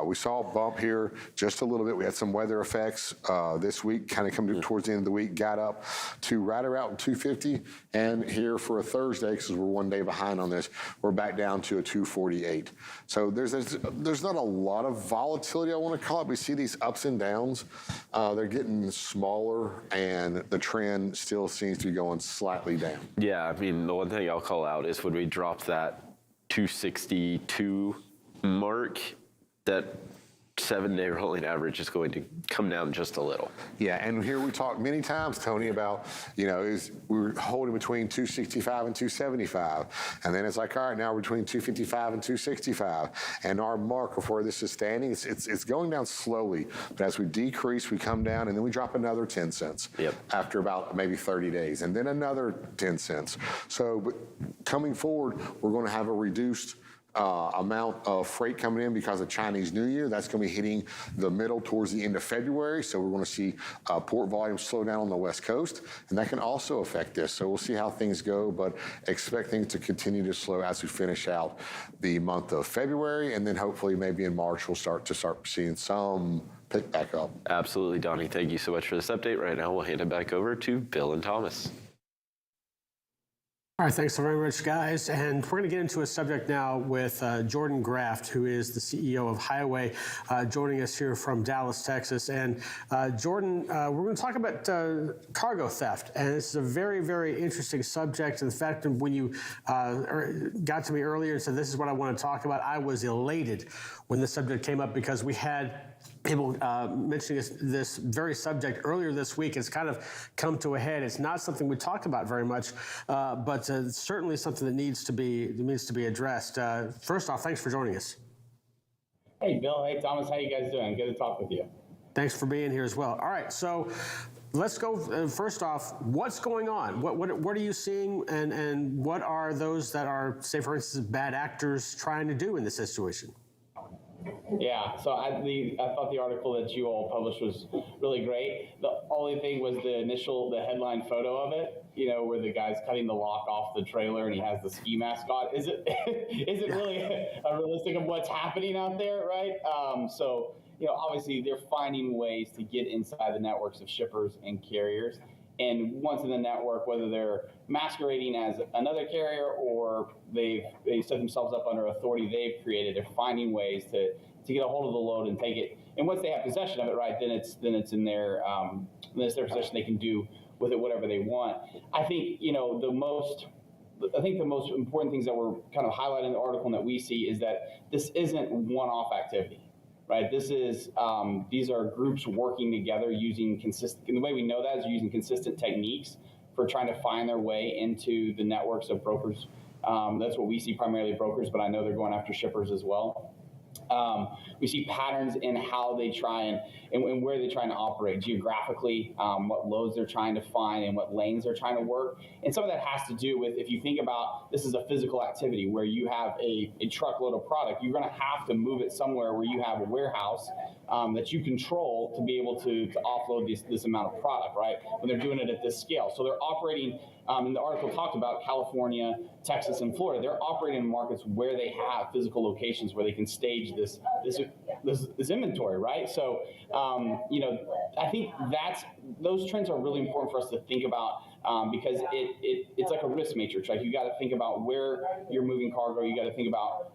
We saw a bump here just a little bit. We had some weather effects this week, kind of coming towards the end of the week, got up to right around 250. And here for a Thursday, because we're one day behind on this, we're back down to a 248. So there's not a lot of volatility, I want to call it. We see these ups and downs. They're getting smaller, and the trend still seems to be going slightly down. Yeah, I mean, the one thing I'll call out is when we drop that 262 mark, that 7-day rolling average is going to come down just a little. Yeah, and here we talked many times, Tony, about, we were holding between 265 and 275. And then it's like, all right, now we're between 255 and 265. And our mark of where this is standing, it's going down slowly. But as we decrease, we come down, and then we drop another 10 cents after about maybe 30 days, and then another 10 cents. So but coming forward, we're going to have a reduced amount of freight coming in because of Chinese New Year. That's going to be hitting the middle towards the end of February. So we're going to see port volume slow down on the West Coast, and that can also affect this. So we'll see how things go, but expect things to continue to slow as we finish out the month of February, and then hopefully maybe in March we'll start seeing some pick back up. Absolutely, Donnie. Thank you so much for this update. Right now, we'll hand it back over to Bill and Thomas. All right, thanks so very much, guys. And we're going to get into a subject now with Jordan Graft, who is the CEO of Highway, joining us here from Dallas, Texas. And Jordan, we're going to talk about cargo theft. And this is a very, very interesting subject. And the fact that when you got to me earlier and said, this is what I want to talk about, I was elated when the subject came up because we had people mentioning this very subject earlier this week. It's kind of come to a head. It's not something we talk about very much, but it's certainly something that needs to be addressed. First off, thanks for joining us. Hey, Bill. Hey, Thomas. How you guys doing? Good to talk with you. Thanks for being here as well. All right, so let's go. First off, what's going on? What are you seeing, and what are those that are, say, for instance, bad actors trying to do in this situation? Yeah, so I thought the article that you all published was really great. The only thing was the headline photo of it, where the guy's cutting the lock off the trailer and he has the ski mask on. Is it really a realistic of what's happening out there, right? So, obviously they're finding ways to get inside the networks of shippers and carriers. And once in the network, whether they're masquerading as another carrier or they set themselves up under authority they've created, they're finding ways to get a hold of the load and take it. And once they have possession of it, right, then it's in their their possession. They can do with it whatever they want. I think the most important things that were kind of highlighted in the article and that we see is that this isn't one-off activity. Right. These are groups working together using consistent. And the way we know that is using consistent techniques for trying to find their way into the networks of brokers That's what we see primarily brokers, but I know they're going after shippers as well. We see patterns in how they try and where they're trying to operate geographically, what loads they're trying to find and what lanes they're trying to work. And some of that has to do with, if you think about this is a physical activity where you have a truckload of product, you're going to have to move it somewhere where you have a warehouse that you control to be able to offload this amount of product, right? When they're doing it at this scale. So they're operating, and the article talked about California, Texas, and Florida. They're operating in markets where they have physical locations where they can stage this inventory, right? So, I think those trends are really important for us to think about because it's like a risk matrix, right? You got to think about where you're moving cargo. You got to think about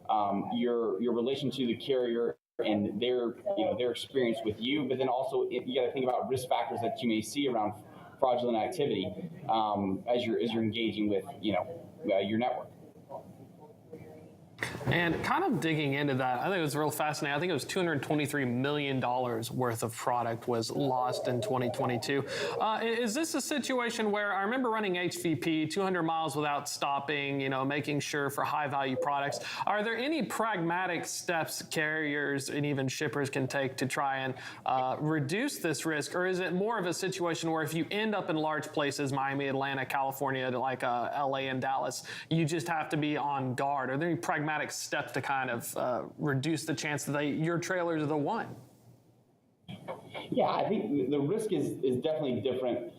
your relation to the carrier and their experience with you, but then also you got to think about risk factors that you may see around fraudulent activity as you're engaging with your network. And kind of digging into that, I think it was real fascinating. I think it was $223 million worth of product was lost in 2022. Is this a situation where I remember running HVP 200 miles without stopping, making sure for high value products? Are there any pragmatic steps carriers and even shippers can take to try and reduce this risk? Or is it more of a situation where if you end up in large places, Miami, Atlanta, California, like LA and Dallas, you just have to be on guard? Are there any pragmatic steps to kind of reduce the chance that your trailers are the one? Yeah, I think the risk is definitely different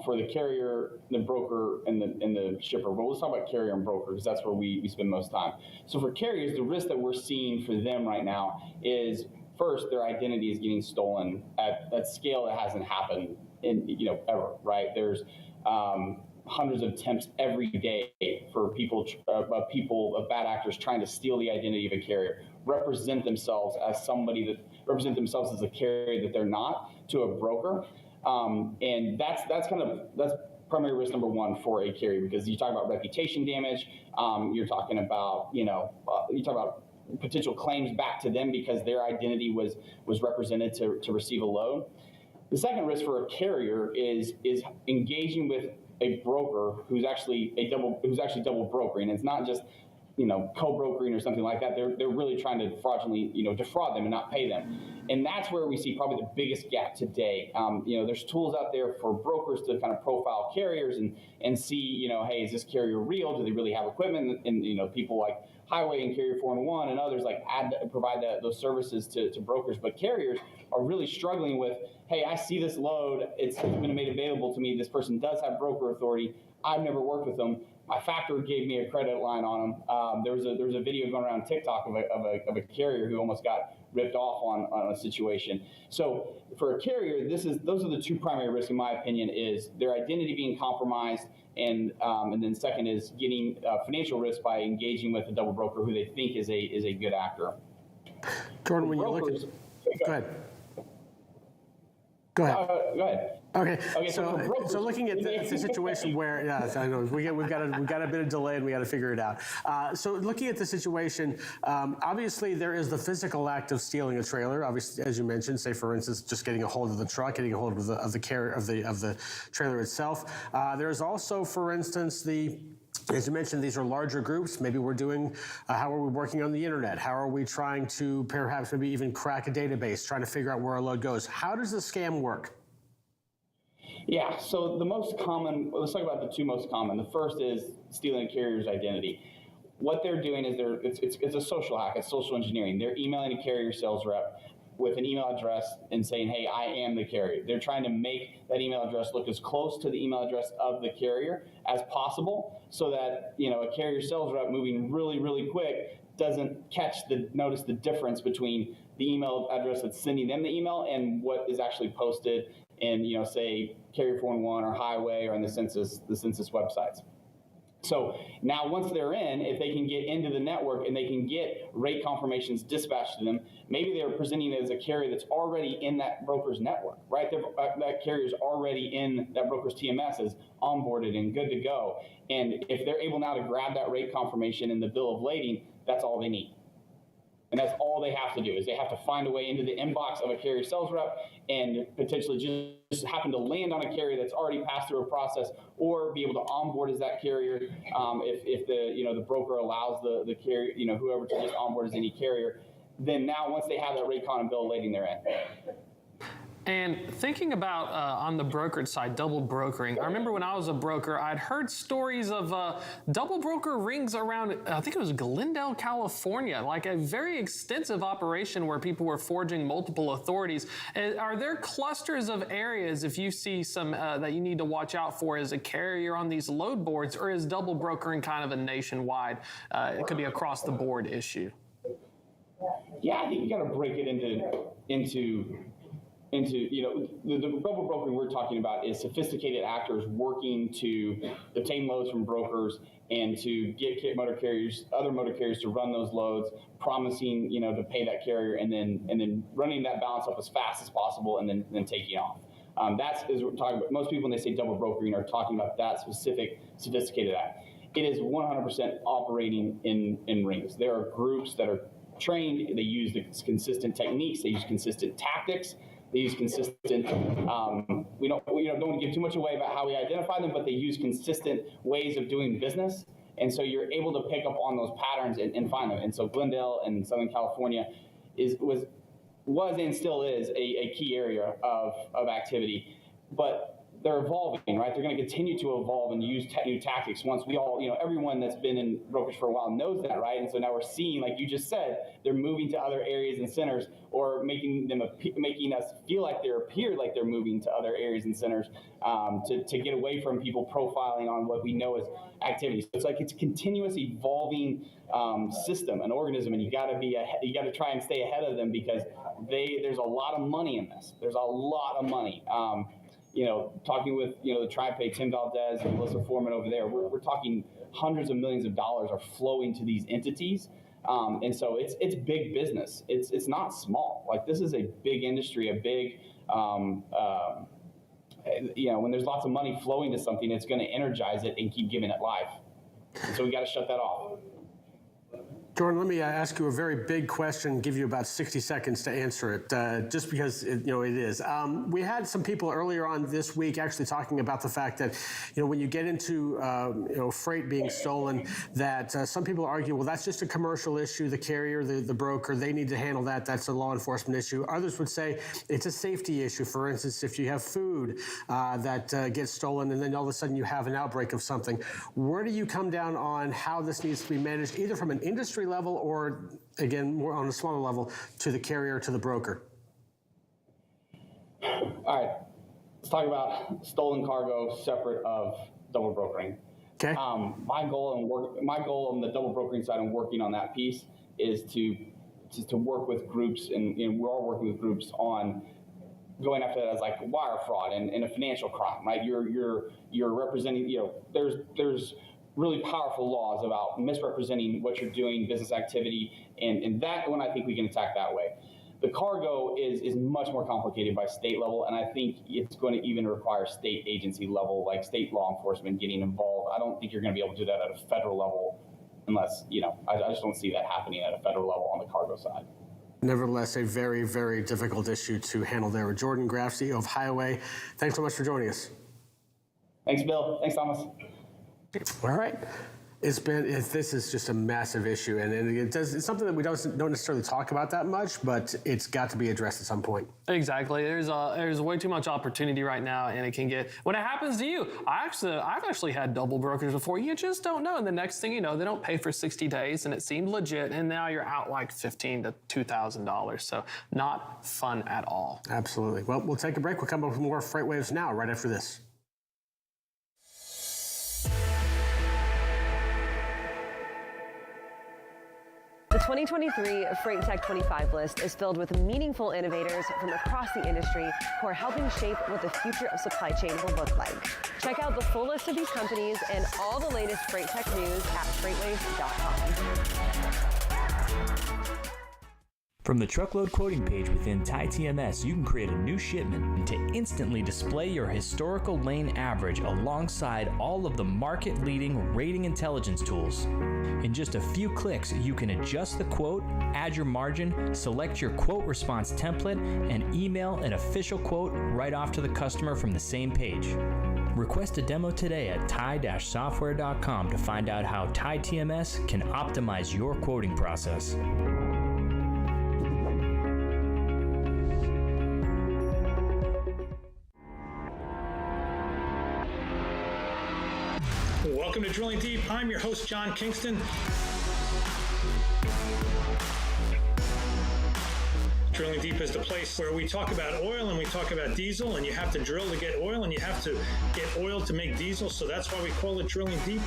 for the carrier, the broker, and the shipper. But let's talk about carrier and broker because that's where we spend most time. So for carriers, the risk that we're seeing for them right now is first their identity is getting stolen at scale that hasn't happened in ever. Right? There's hundreds of attempts every day for bad actors trying to steal the identity of a carrier, represent themselves as a carrier that they're not to a broker, and that's primary risk number one for a carrier because you talk about reputation damage, you're talking about potential claims back to them because their identity was represented to receive a load. The second risk for a carrier is engaging with a broker who's actually double brokering. It's not just co-brokering or something like that. They're really trying to fraudulently defraud them and not pay them, and that's where we see probably the biggest gap today. There's tools out there for brokers to kind of profile carriers and see hey, is this carrier real? Do they really have equipment? And people like Highway and Carrier 411 and others provide those services to brokers, but carriers are really struggling with, hey, I see this load, it's been made available to me, this person does have broker authority, I've never worked with them, my factor gave me a credit line on them. There was a video going around TikTok of a carrier who almost got ripped off on a situation. So for a carrier, those are the two primary risks, in my opinion, is their identity being compromised, and then second is getting financial risk by engaging with a double broker who they think is a good actor. Jordan, when you look at, go ahead. Go ahead. Okay. So looking at the situation where, I know we've got a bit of delay and we got to figure it out. So looking at the situation, obviously there is the physical act of stealing a trailer. Obviously, as you mentioned, say for instance, just getting a hold of the truck, getting a hold of the carrier of the trailer itself. There is also, for instance, as you mentioned, these are larger groups. Maybe we're doing, how are we working on the internet? How are we trying to perhaps maybe even crack a database, trying to figure out where our load goes? How does the scam work? Yeah, so the most common, let's talk about the two most common. The first is stealing a carrier's identity. What they're doing is it's a social hack, it's social engineering. They're emailing a carrier sales rep with an email address and saying, hey, I am the carrier. They're trying to make that email address look as close to the email address of the carrier as possible so that, a carrier sales rep moving really, really quick doesn't notice the difference between the email address that's sending them the email and what is actually posted in, say, Carrier 411 or Highway or in the census websites. So now once they're in, if they can get into the network and they can get rate confirmations dispatched to them, maybe they're presenting it as a carrier that's already in that broker's network, right? That carrier's already in that broker's TMS, is onboarded and good to go. And if they're able now to grab that rate confirmation in the bill of lading, that's all they need. And that's all they have to do is they have to find a way into the inbox of a carrier sales rep and potentially just happen to land on a carrier that's already passed through a process, or be able to onboard as that carrier if the broker allows the carrier, whoever to just onboard as any carrier. Then now once they have that rate con and bill lading, they're in. And thinking about on the brokerage side, double brokering, I remember when I was a broker, I'd heard stories of double broker rings around, I think it was Glendale, California, like a very extensive operation where people were forging multiple authorities. Are there clusters of areas, if you see some that you need to watch out for as a carrier on these load boards, or is double brokering kind of a nationwide, it could be across the board issue? Yeah, I think you got to break it into the double brokering we're talking about is sophisticated actors working to obtain loads from brokers and to get other motor carriers to run those loads, promising to pay that carrier, and then running that balance up as fast as possible, and then taking off. That's as we're talking about. Most people, when they say double brokering, are talking about that specific sophisticated act. It is 100% operating in rings. There are groups that are trained. They use the consistent techniques. They use consistent tactics. They use consistent, we don't want to give too much away about how we identify them, but they use consistent ways of doing business. And so you're able to pick up on those patterns and find them. And so Glendale and Southern California was and still is a key area of activity. But they're evolving, right? They're going to continue to evolve and use new tactics. Once we all, everyone that's been in brokerage for a while knows that, right? And so now we're seeing, like you just said, they're moving to other areas and centers, or making us feel like they're moving to other areas and centers to get away from people profiling on what we know as activities. So it's like it's a continuous evolving system, an organism, and you got to try and stay ahead of them, because there's a lot of money in this. There's a lot of money. Talking with, the TriPay, Tim Valdez and Melissa Foreman over there, we're talking hundreds of millions of dollars are flowing to these entities. And so it's big business. It's not small. Like, this is a big industry, a big, when there's lots of money flowing to something, it's going to energize it and keep giving it life. And so we got to shut that off. Jordan, let me ask you a very big question, give you about 60 seconds to answer it, just because it is. We had some people earlier on this week actually talking about the fact that, when you get into, freight being stolen, that some people argue, well, that's just a commercial issue. The carrier, the broker, they need to handle that. That's a law enforcement issue. Others would say it's a safety issue. For instance, if you have food that gets stolen and then all of a sudden you have an outbreak of something, where do you come down on how this needs to be managed, either from an industry level or, again, more on a smaller level, to the carrier, to the broker? All right, let's talk about stolen cargo separate of double brokering. Okay. My goal on the double brokering side and working on that piece is to work with groups, and we're all working with groups on going after that as like wire fraud and a financial crime, right? You're representing, there's really powerful laws about misrepresenting what you're doing, business activity, and that one I think we can attack that way. The cargo is much more complicated by state level, and I think it's going to even require state agency level, like state law enforcement getting involved. I don't think you're going to be able to do that at a federal level unless, I just don't see that happening at a federal level on the cargo side. Nevertheless, a very, very difficult issue to handle there. Jordan Graft, CEO of Highway, thanks so much for joining us. Thanks, Bill. Thanks, Thomas. All right. This is just a massive issue, and it's something that we don't necessarily talk about that much, but it's got to be addressed at some point. Exactly. There's way too much opportunity right now, and it can get, when it happens to you, I've actually had double brokers before. You just don't know, and the next thing you know, they don't pay for 60 days, and it seemed legit, and now you're out like $1,500 to $2,000. So not fun at all. Absolutely. Well, we'll take a break. We'll come up with more FreightWaves Now right after this. The 2023 Freight Tech 25 list is filled with meaningful innovators from across the industry who are helping shape what the future of supply chain will look like. Check out the full list of these companies and all the latest Freight Tech news at FreightWaves.com. From the truckload quoting page within TieTMS, you can create a new shipment to instantly display your historical lane average alongside all of the market-leading rating intelligence tools. In just a few clicks, you can adjust the quote, add your margin, select your quote response template, and email an official quote right off to the customer from the same page. Request a demo today at tie-software.com to find out how TieTMS can optimize your quoting process. Welcome to Drilling Deep. I'm your host, John Kingston. Drilling Deep is the place where we talk about oil and we talk about diesel, and you have to drill to get oil and you have to get oil to make diesel, so that's why we call it Drilling Deep.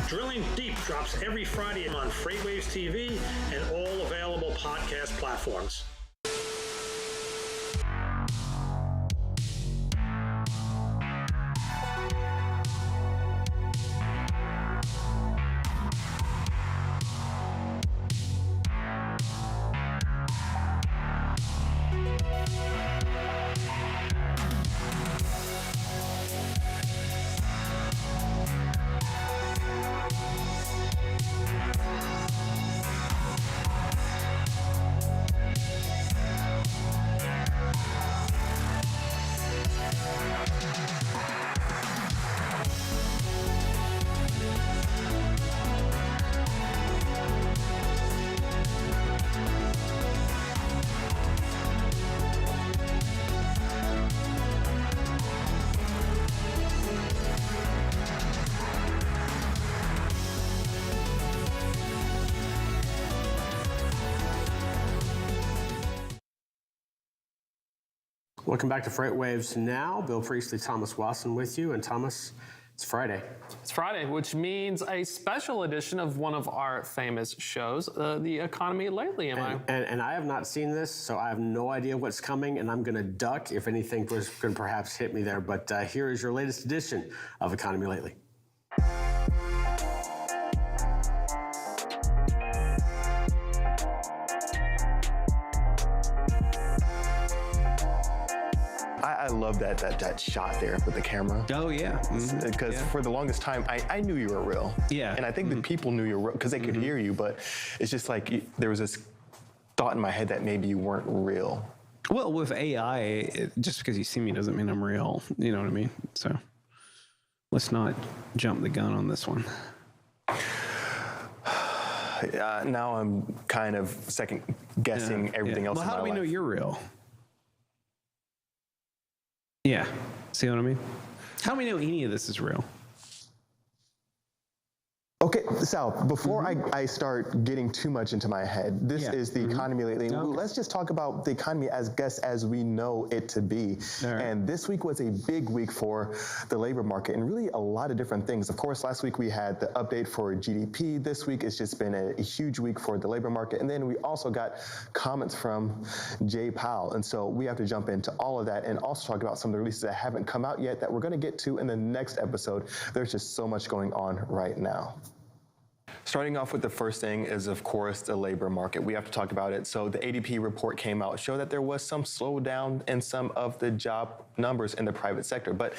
Drilling Deep drops every Friday on FreightWaves TV and all available podcast platforms. Welcome back to FreightWaves Now. Bill Priestly, Thomas Wasson with you. And Thomas, it's Friday. It's Friday, which means a special edition of one of our famous shows, The Economy Lately. And I have not seen this, so I have no idea what's coming, and I'm going to duck if anything was going to perhaps hit me there. But here is your latest edition of Economy Lately. I love that shot there with the camera. Oh, yeah. Because for the longest time, I knew you were real. Yeah. And I think that people knew you were real because they could hear you, but it's just like there was this thought in my head that maybe you weren't real. Well, with AI, just because you see me doesn't mean I'm real. You know what I mean? So let's not jump the gun on this one. Now I'm kind of second guessing everything else in my life. Well, how do we know you're real? Yeah. See what I mean? How do we know any of this is real? Okay, Sal, before I start getting too much into my head, this is the economy lately. Okay. Let's just talk about the economy as we know it to be. Right. And this week was a big week for the labor market and really a lot of different things. Of course, last week we had the update for GDP. This week it's just been a huge week for the labor market. And then we also got comments from Jay Powell. And so we have to jump into all of that and also talk about some of the releases that haven't come out yet that we're going to get to in the next episode. There's just so much going on right now. Starting off with the first thing is, of course, the labor market. We have to talk about it. So the ADP report came out, showed that there was some slowdown in some of the job numbers in the private sector, but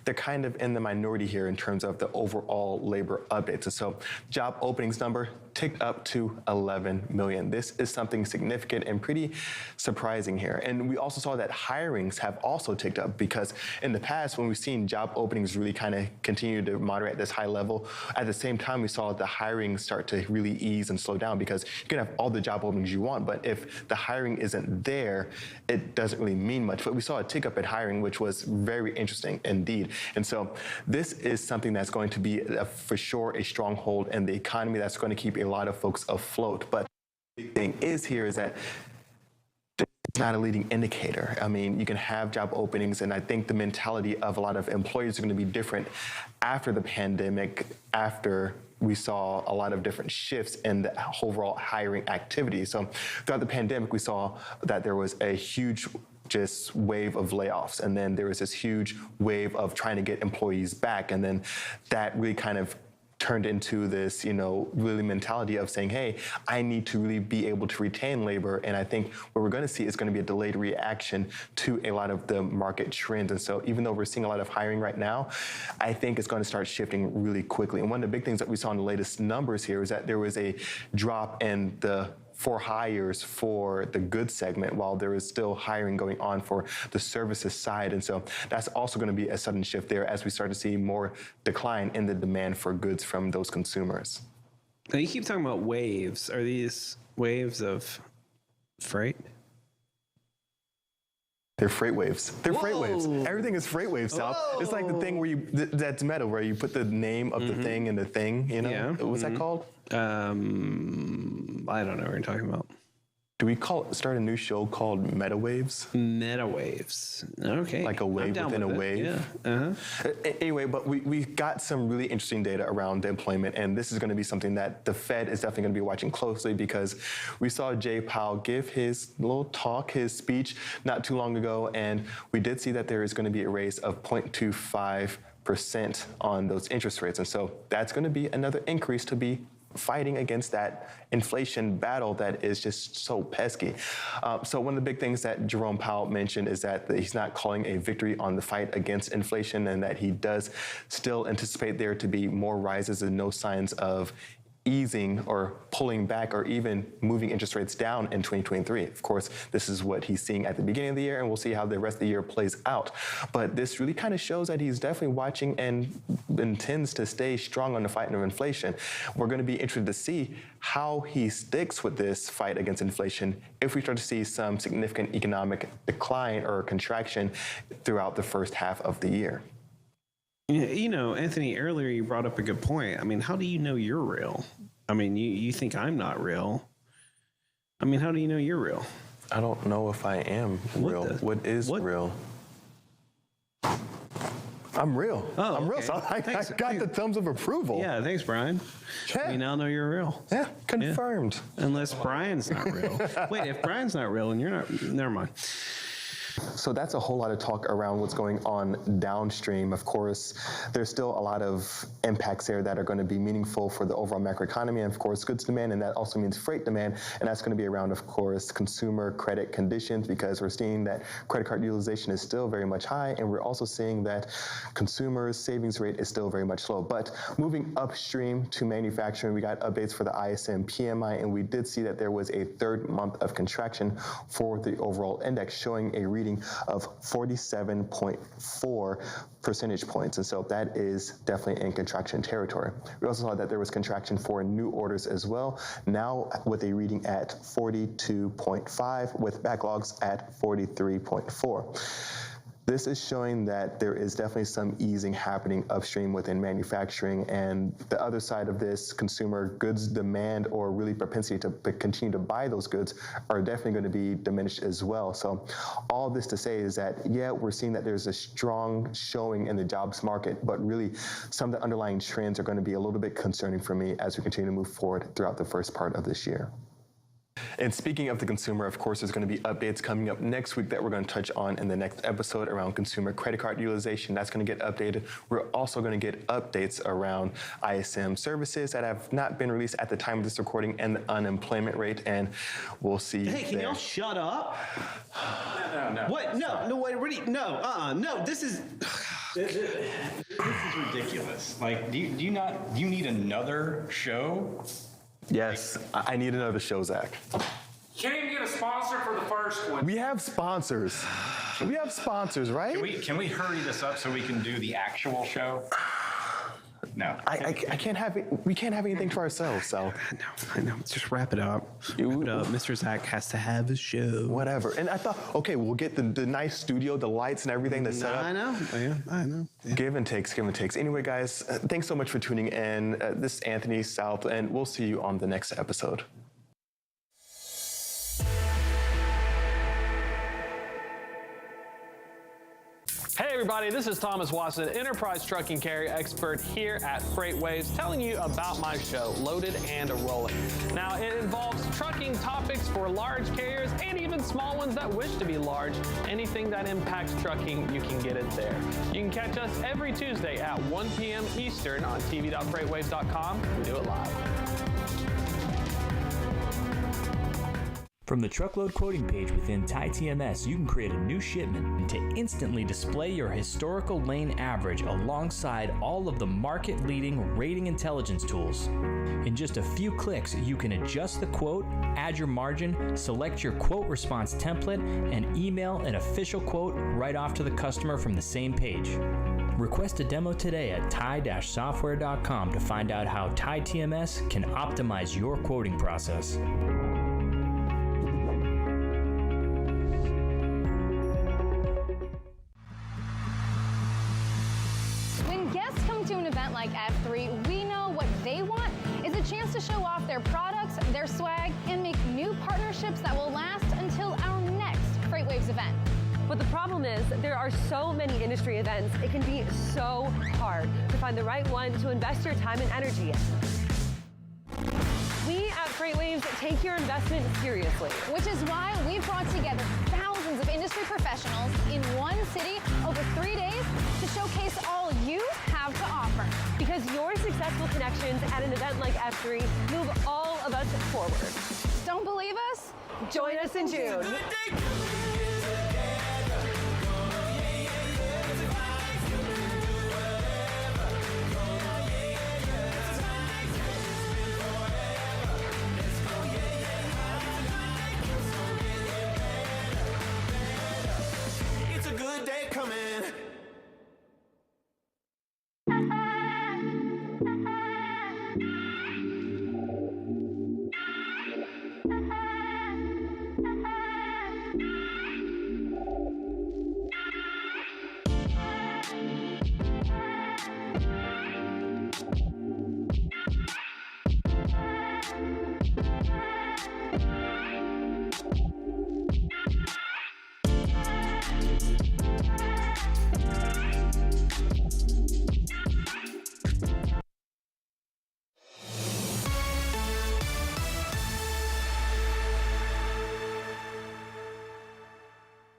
they're kind of in the minority here in terms of the overall labor updates. So job openings number ticked up to 11 million. This is something significant and pretty surprising here. And we also saw that hirings have also ticked up because in the past, when we've seen job openings really kind of continue to moderate at this high level, at the same time, we saw the hiring start to really ease and slow down because you can have all the job openings you want, but if the hiring isn't there, it doesn't really mean much. But we saw a tick up at hiring, which was very interesting indeed. And so this is something that's going to be for sure a stronghold in the economy that's going to keep a lot of folks afloat. But the big thing is here is that it's not a leading indicator. I mean, you can have job openings, and I think the mentality of a lot of employers are going to be different after the pandemic, after we saw a lot of different shifts in the overall hiring activity. So throughout the pandemic, we saw that there was a huge just wave of layoffs. And then there was this huge wave of trying to get employees back. And then that really kind of turned into this, really mentality of saying, hey, I need to really be able to retain labor. And I think what we're going to see is going to be a delayed reaction to a lot of the market trends. And so even though we're seeing a lot of hiring right now, I think it's going to start shifting really quickly. And one of the big things that we saw in the latest numbers here is that there was a drop in the for hires for the goods segment, while there is still hiring going on for the services side. And so that's also going to be a sudden shift there as we start to see more decline in the demand for goods from those consumers. Now you keep talking about waves. Are these waves of freight? They're freight waves. They're freight waves. Everything is freight waves, Sal. It's like the thing where that's meta, where you put the name of the thing in the thing, Yeah. What's that called? I don't know what you're talking about. Do we start a new show called Meta Waves? Meta Waves. Okay. Like a wave within a wave? Yeah. Anyway, but we got some really interesting data around the employment, and this is going to be something that the Fed is definitely going to be watching closely, because we saw Jay Powell give his little talk, his speech, not too long ago, and we did see that there is going to be a raise of 0.25% on those interest rates. And so that's going to be another increase to be fighting against that inflation battle that is just so pesky. So one of the big things that Jerome Powell mentioned is that he's not calling a victory on the fight against inflation, and that he does still anticipate there to be more rises and no signs of easing or pulling back or even moving interest rates down in 2023. Of course, this is what he's seeing at the beginning of the year, and we'll see how the rest of the year plays out. But this really kind of shows that he's definitely watching and intends to stay strong on the fight of inflation. We're going to be interested to see how he sticks with this fight against inflation if we start to see some significant economic decline or contraction throughout the first half of the year. Anthony, earlier you brought up a good point. I mean, how do you know you're real? I mean, you think I'm not real. I mean, how do you know you're real? I don't know if I am real. What is real? I'm real. Oh, I'm real. okay. So I got the thumbs of approval. Yeah, thanks, Brian. Yeah. We now know you're real. Yeah, confirmed. Yeah. Unless Brian's not real. Wait, if Brian's not real and you're not, never mind. So that's a whole lot of talk around what's going on downstream. Of course, there's still a lot of impacts there that are going to be meaningful for the overall macroeconomy and, of course, goods demand, and that also means freight demand, and that's going to be around, of course, consumer credit conditions, because we're seeing that credit card utilization is still very much high, and we're also seeing that consumers' savings rate is still very much low. But moving upstream to manufacturing, we got updates for the ISM PMI, and we did see that there was a third month of contraction for the overall index, showing a reading of 47.4 percentage points. And so that is definitely in contraction territory. We also saw that there was contraction for new orders as well, now with a reading at 42.5, with backlogs at 43.4. This is showing that there is definitely some easing happening upstream within manufacturing, and the other side of this, consumer goods demand or really propensity to continue to buy those goods, are definitely going to be diminished as well. So all this to say is that, yeah, we're seeing that there's a strong showing in the jobs market, but really some of the underlying trends are going to be a little bit concerning for me as we continue to move forward throughout the first part of this year. And speaking of the consumer, of course, there's going to be updates coming up next week that we're going to touch on in the next episode around consumer credit card utilization. That's going to get updated. We're also going to get updates around ISM services that have not been released at the time of this recording, and the unemployment rate, and we'll see. Hey, can y'all shut up? No. What? No, wait, no, this is ridiculous. Like, do you need another show? Yes, I need another show, Zach. Can't even get a sponsor for the first one. We have sponsors. We have sponsors, right? Can we hurry this up so we can do the actual show? No. I can't have it. We can't have anything to ourselves, so. I know. Just wrap it up. Mr. Zach has to have his show. Whatever. And I thought, okay, we'll get the nice studio, the lights and everything that's set up. I know. Yeah, I know. Yeah. Give and takes. Anyway, guys, thanks so much for tuning in. This is Anthony South, and we'll see you on the next episode. Hey everybody, this is Thomas Wasson, enterprise trucking carrier expert here at FreightWaves, telling you about my show, Loaded and Rolling. Now, it involves trucking trucking topics for large carriers and even small ones that wish to be large. Anything that impacts trucking, you can get it there. You can catch us every Tuesday at 1 p.m. Eastern on tv.freightwaves.com. We do it live. From the truckload quoting page within TieTMS, you can create a new shipment to instantly display your historical lane average alongside all of the market-leading rating intelligence tools. In just a few clicks, you can adjust the quote, add your margin, select your quote response template, and email an official quote right off to the customer from the same page. Request a demo today at tie-software.com to find out how TieTMS can optimize your quoting process. To an event like F3, we know what they want is a chance to show off their products, their swag, and make new partnerships that will last until our next FreightWaves event. But the problem is there are so many industry events, it can be so hard to find the right one to invest your time and energy in. We at FreightWaves take your investment seriously. Which is why we've brought together thousands of industry professionals in one city over 3 days to showcase all you have to offer. Because your successful connections at an event like F3 move all of us forward. Don't believe us? Join us in June. It's a good day coming.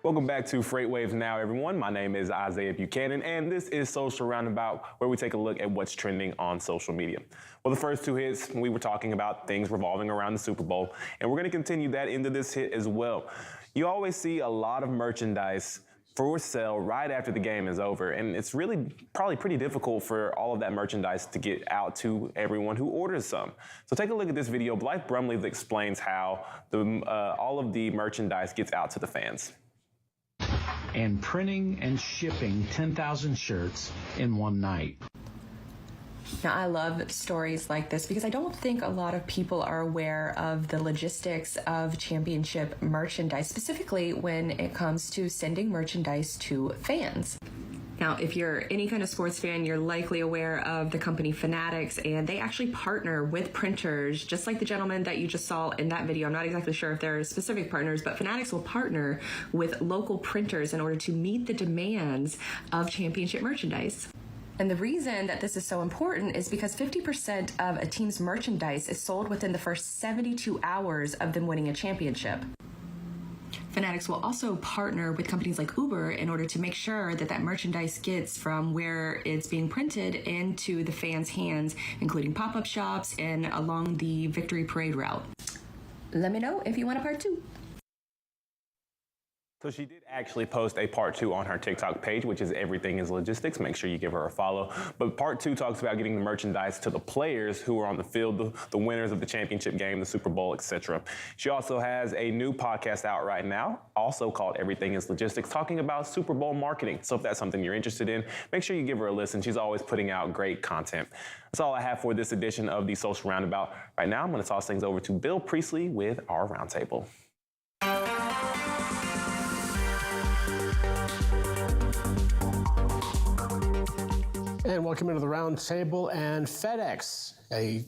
Welcome back to FreightWaves Now, everyone. My name is Isaiah Buchanan, and this is Social Roundabout, where we take a look at what's trending on social media. Well, the first two hits, we were talking about things revolving around the Super Bowl, and we're going to continue that into this hit as well. You always see a lot of merchandise for sale right after the game is over, and it's really probably pretty difficult for all of that merchandise to get out to everyone who orders some. So take a look at this video. Blythe Brumley explains how all of the merchandise gets out to the fans. And printing and shipping 10,000 shirts in one night. Now, I love stories like this because I don't think a lot of people are aware of the logistics of championship merchandise, specifically when it comes to sending merchandise to fans. Now, if you're any kind of sports fan, you're likely aware of the company Fanatics, and they actually partner with printers, just like the gentleman that you just saw in that video. I'm not exactly sure if they're specific partners, but Fanatics will partner with local printers in order to meet the demands of championship merchandise. And the reason that this is so important is because 50% of a team's merchandise is sold within the first 72 hours of them winning a championship. Fanatics will also partner with companies like Uber in order to make sure that that merchandise gets from where it's being printed into the fans' hands, including pop-up shops and along the Victory Parade route. Let me know if you want a part 2. So she did actually post a part 2 on her TikTok page, which is Everything is Logistics. Make sure you give her a follow. But part 2 talks about getting the merchandise to the players who are on the field, the winners of the championship game, the Super Bowl, etc. She also has a new podcast out right now, also called Everything is Logistics, talking about Super Bowl marketing. So if that's something you're interested in, make sure you give her a listen. She's always putting out great content. That's all I have for this edition of the Social Roundabout. Right now, I'm going to toss things over to Bill Priestly with our roundtable. And welcome into the round table. And FedEx, a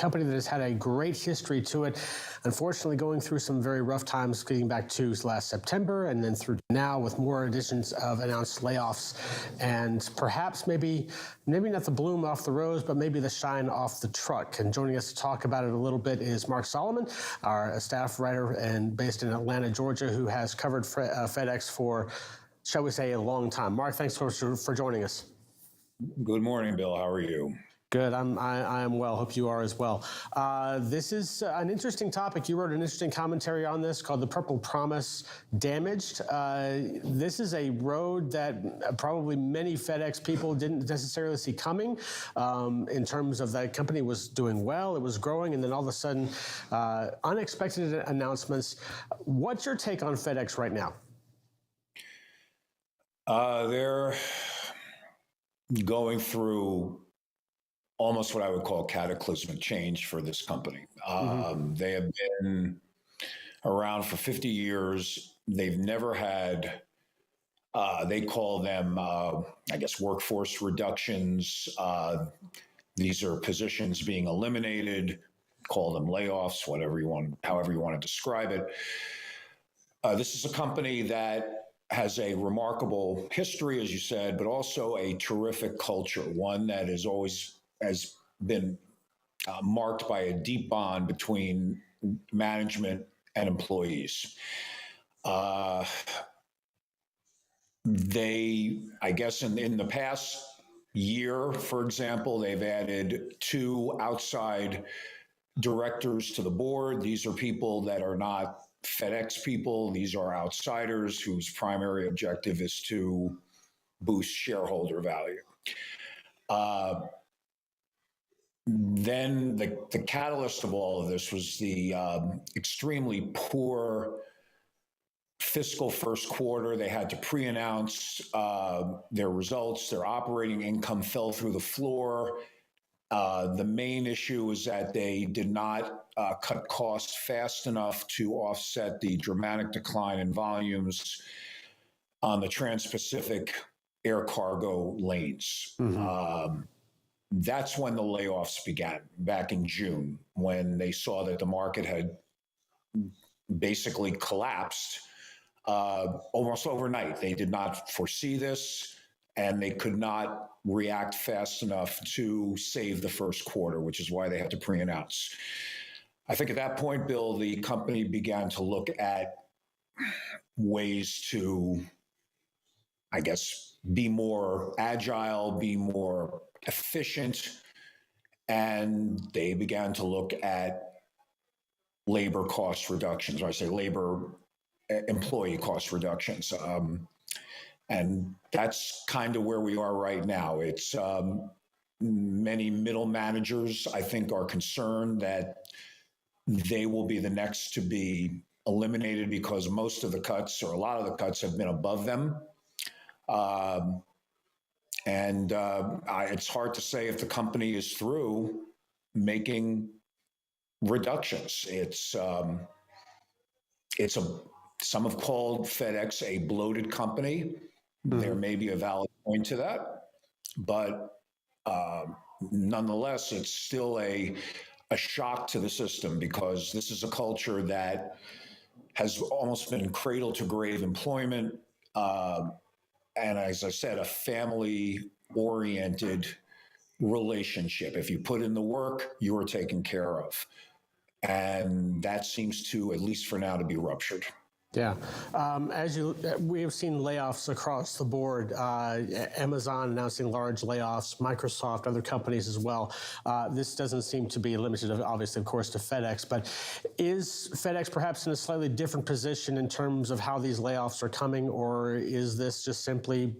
company that has had a great history to it. Unfortunately, going through some very rough times, getting back to last September and then through now with more additions of announced layoffs, and perhaps maybe not the bloom off the rose, but maybe the shine off the truck. And joining us to talk about it a little bit is Mark Solomon, our staff writer and based in Atlanta, Georgia, who has covered FedEx for, shall we say, a long time. Mark, thanks for joining us. Good morning, Bill. How are you? Good. I am well. Hope you are as well. This is an interesting topic. You wrote an interesting commentary on this called "The Purple Promise Damaged." This is a road that probably many FedEx people didn't necessarily see coming. In terms of that company was doing well, it was growing, and then all of a sudden, unexpected announcements. What's your take on FedEx right now? They're going through almost what I would call cataclysmic change for this company. They have been around for 50 years. They've never had, they call them, I guess, workforce reductions. These are positions being eliminated, call them layoffs, however you want to describe it. This is a company that has a remarkable history, as you said, but also a terrific culture, one that has been marked by a deep bond between management and employees. They, I guess in the past year, for example, they've added 2 outside directors to the board. These are people that are not FedEx people. These are outsiders whose primary objective is to boost shareholder value. Then the catalyst of all of this was the extremely poor fiscal first quarter. They had to pre-announce their results. Their operating income fell through the floor. The main issue was that they did not cut costs fast enough to offset the dramatic decline in volumes on the Trans-Pacific air cargo lanes. That's when the layoffs began, back in June, when they saw that the market had basically collapsed almost overnight. They did not foresee this, and they could not react fast enough to save the first quarter, which is why they had to pre-announce. I think at that point, Bill, the company began to look at ways to, I guess, be more agile, be more efficient, and they began to look at labor cost reductions, or I say employee cost reductions. And that's kind of where we are right now. It's many middle managers, I think, are concerned that they will be the next to be eliminated because most of the cuts, or a lot of the cuts, have been above them. It's hard to say if the company is through making reductions. Some have called FedEx a bloated company. There may be a valid point to that, but nonetheless, it's still a shock to the system, because this is a culture that has almost been cradle to grave employment. And as I said, a family-oriented relationship. If you put in the work, you are taken care of. And that seems to, at least for now, to be ruptured. Yeah. We have seen layoffs across the board. Amazon announcing large layoffs, Microsoft, other companies as well. This doesn't seem to be limited, obviously, of course, to FedEx. But is FedEx perhaps in a slightly different position in terms of how these layoffs are coming, or is this just simply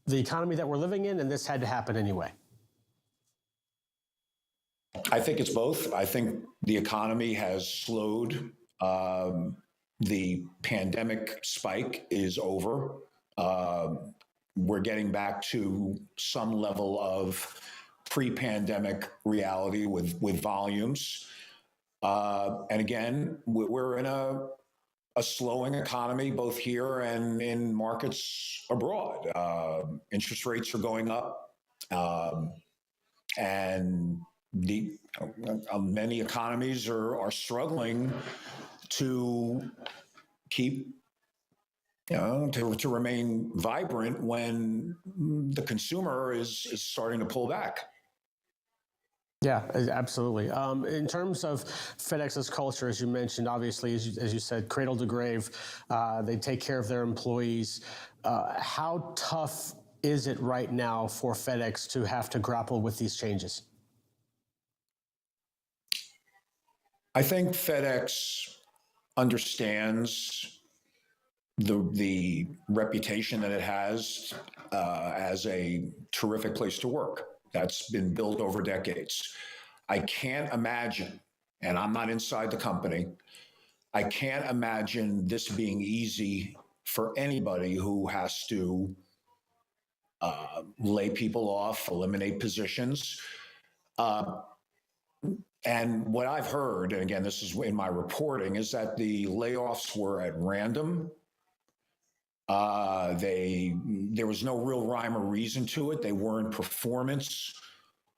the economy that we're living in and this had to happen anyway? I think it's both. I think the economy has slowed. The pandemic spike is over. We're getting back to some level of pre-pandemic reality with volumes. And again, we're in a slowing economy, both here and in markets abroad. Interest rates are going up. And many economies are struggling to keep, to remain vibrant when the consumer is starting to pull back. Yeah, absolutely. In terms of FedEx's culture, as you mentioned, obviously, as you said, cradle to grave, they take care of their employees. How tough is it right now for FedEx to have to grapple with these changes? I think FedEx understands the reputation that it has as a terrific place to work. That's been built over decades. I can't imagine, and I'm not inside the company, I can't imagine this being easy for anybody who has to lay people off, eliminate positions. And what I've heard, and again, this is in my reporting, is that the layoffs were at random. There was no real rhyme or reason to it. They weren't performance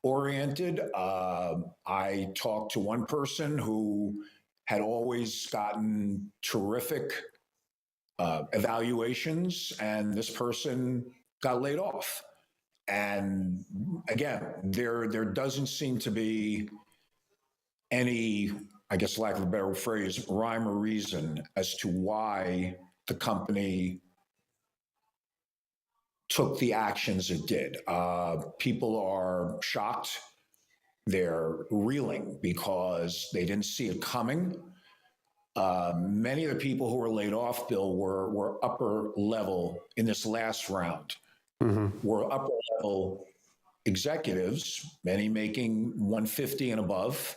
oriented. I talked to one person who had always gotten terrific evaluations, and this person got laid off. And again, there doesn't seem to be any, I guess, lack of a better phrase, rhyme or reason as to why the company took the actions it did. People are shocked. They're reeling because they didn't see it coming. Many of the people who were laid off, Bill, were upper level in this last round. Were upper level executives, many making 150 and above.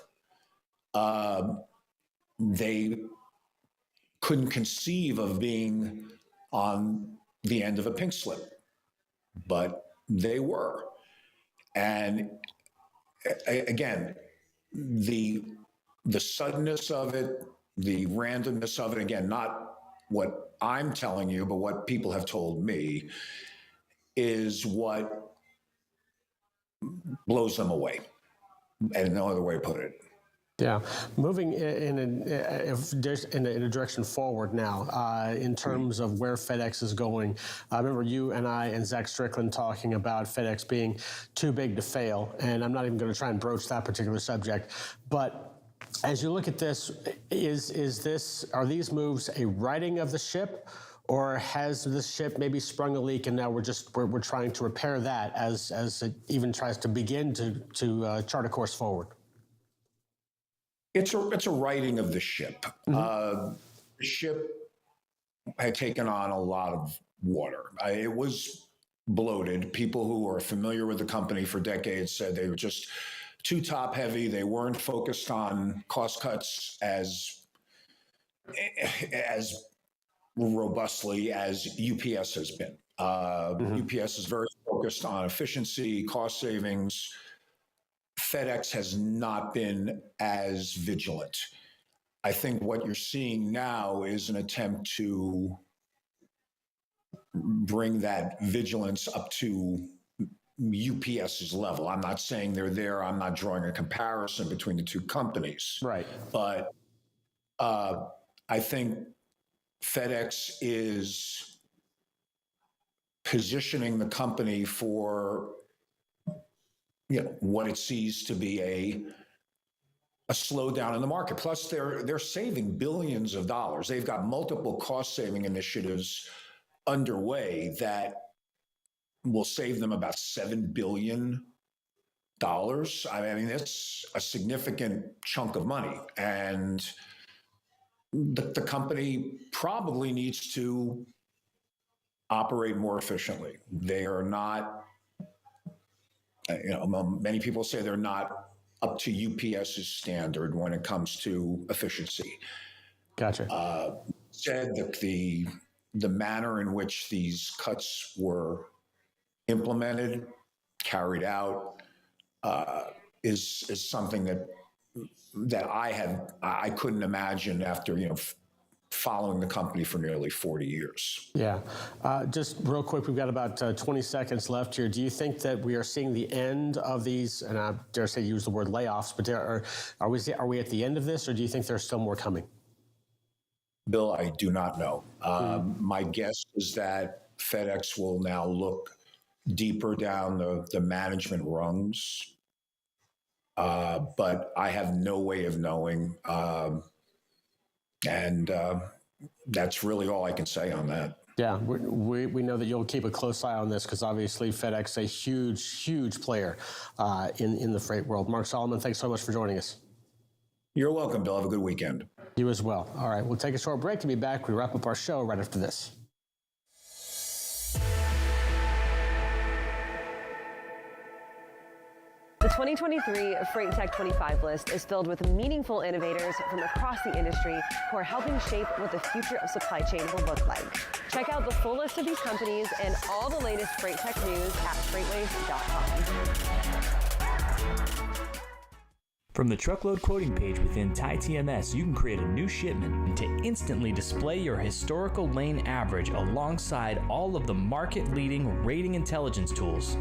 They couldn't conceive of being on the end of a pink slip, but they were. And again, the suddenness of it, the randomness of it, again, not what I'm telling you, but what people have told me, is what blows them away. And no other way to put it. Yeah, moving in a direction forward now, in terms of where FedEx is going. I remember you and I and Zach Strickland talking about FedEx being too big to fail, and I'm not even going to try and broach that particular subject. But as you look at this, are these moves a righting of the ship, or has the ship maybe sprung a leak and now we're trying to repair that as it even tries to begin to chart a course forward? It's a righting of the ship. The ship had taken on a lot of water. It was bloated. People who are familiar with the company for decades said they were just too top heavy. They weren't focused on cost cuts as robustly as UPS has been. UPS is very focused on efficiency, cost savings. FedEx has not been as vigilant. I think what you're seeing now is an attempt to bring that vigilance up to UPS's level. I'm not saying they're there. I'm not drawing a comparison between the two companies. Right. But I think FedEx is positioning the company for what it sees to be a slowdown in the market. Plus, they're saving billions of dollars. They've got multiple cost-saving initiatives underway that will save them about $7 billion. I mean, it's a significant chunk of money. And the company probably needs to operate more efficiently. They are not, many people say they're not up to UPS's standard when it comes to efficiency. Gotcha. Said that the manner in which these cuts were implemented, carried out, is something that I couldn't imagine after following the company for nearly 40 years. Yeah. Just real quick, we've got about 20 seconds left here. Do you think that we are seeing the end of these, and I dare say use the word layoffs, but are we at the end of this, or do you think there's still more coming? Bill, I do not know. My guess is that FedEx will now look deeper down the management rungs, but I have no way of knowing. And that's really all I can say on that. Yeah, we know that you'll keep a close eye on this because obviously FedEx is a huge player in the freight world. Mark Solomon, thanks so much for joining us. You're welcome, Bill. Have a good weekend. You as well. All right, we'll take a short break to be back. We wrap up our show right after this. The 2023 Freight Tech 25 list is filled with meaningful innovators from across the industry who are helping shape what the future of supply chain will look like. Check out the full list of these companies and all the latest freight tech news at FreightWaves.com. From the truckload quoting page within TieTMS, you can create a new shipment to instantly display your historical lane average alongside all of the market-leading rating intelligence tools.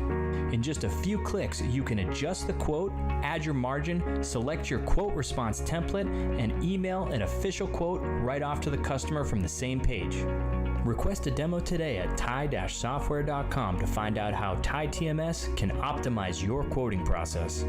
In just a few clicks, you can adjust the quote, add your margin, select your quote response template, and email an official quote right off to the customer from the same page. Request a demo today at tie-software.com to find out how TieTMS can optimize your quoting process.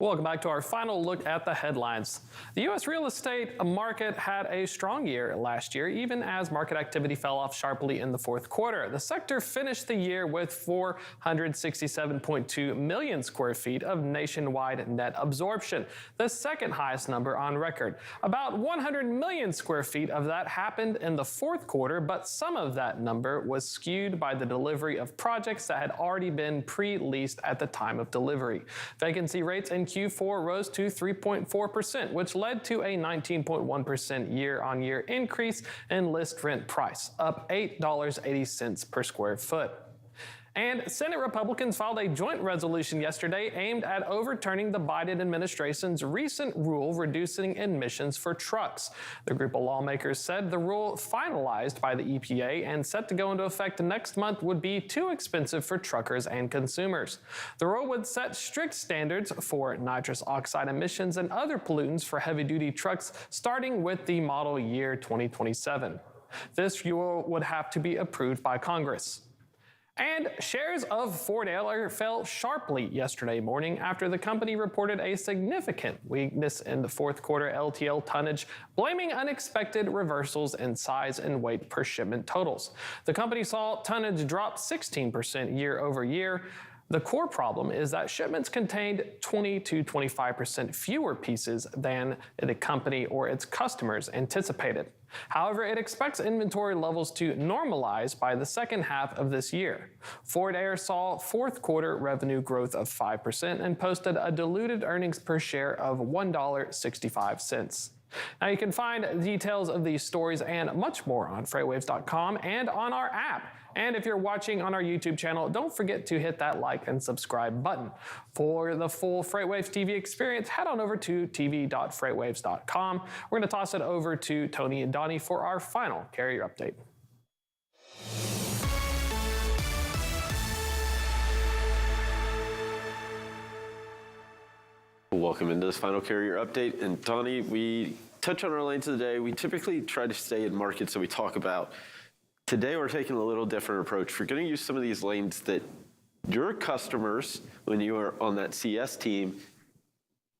Welcome back to our final look at the headlines. The U.S. real estate market had a strong year last year, even as market activity fell off sharply in the fourth quarter. The sector finished the year with 467.2 million square feet of nationwide net absorption, the second highest number on record. About 100 million square feet of that happened in the fourth quarter, but some of that number was skewed by the delivery of projects that had already been pre-leased at the time of delivery. Vacancy rates in Q4 rose to 3.4%, which led to a 19.1% year-on-year increase in list rent price, up $8.80 per square foot. And Senate Republicans filed a joint resolution yesterday aimed at overturning the Biden administration's recent rule reducing emissions for trucks. The group of lawmakers said the rule finalized by the EPA and set to go into effect next month would be too expensive for truckers and consumers. The rule would set strict standards for nitrous oxide emissions and other pollutants for heavy-duty trucks starting with the model year 2027. This rule would have to be approved by Congress. And shares of Ford Air fell sharply yesterday morning after the company reported a significant weakness in the fourth quarter LTL tonnage, blaming unexpected reversals in size and weight per shipment totals. The company saw tonnage drop 16% year over year. The core problem is that shipments contained 20 to 25% fewer pieces than the company or its customers anticipated. However, it expects inventory levels to normalize by the second half of this year. Ford Air saw fourth quarter revenue growth of 5% and posted a diluted earnings per share of $1.65. Now you can find details of these stories and much more on FreightWaves.com and on our app. And if you're watching on our YouTube channel, don't forget to hit that like and subscribe button. For the full FreightWaves TV experience, head on over to tv.freightwaves.com. We're going to toss it over to Tony and Donnie for our final carrier update. Welcome into this final carrier update. And Donnie, we touch on our lanes of the day. We typically try to stay in markets that we talk about. Today, we're taking a little different approach. We're going to use some of these lanes that your customers, when you are on that CS team,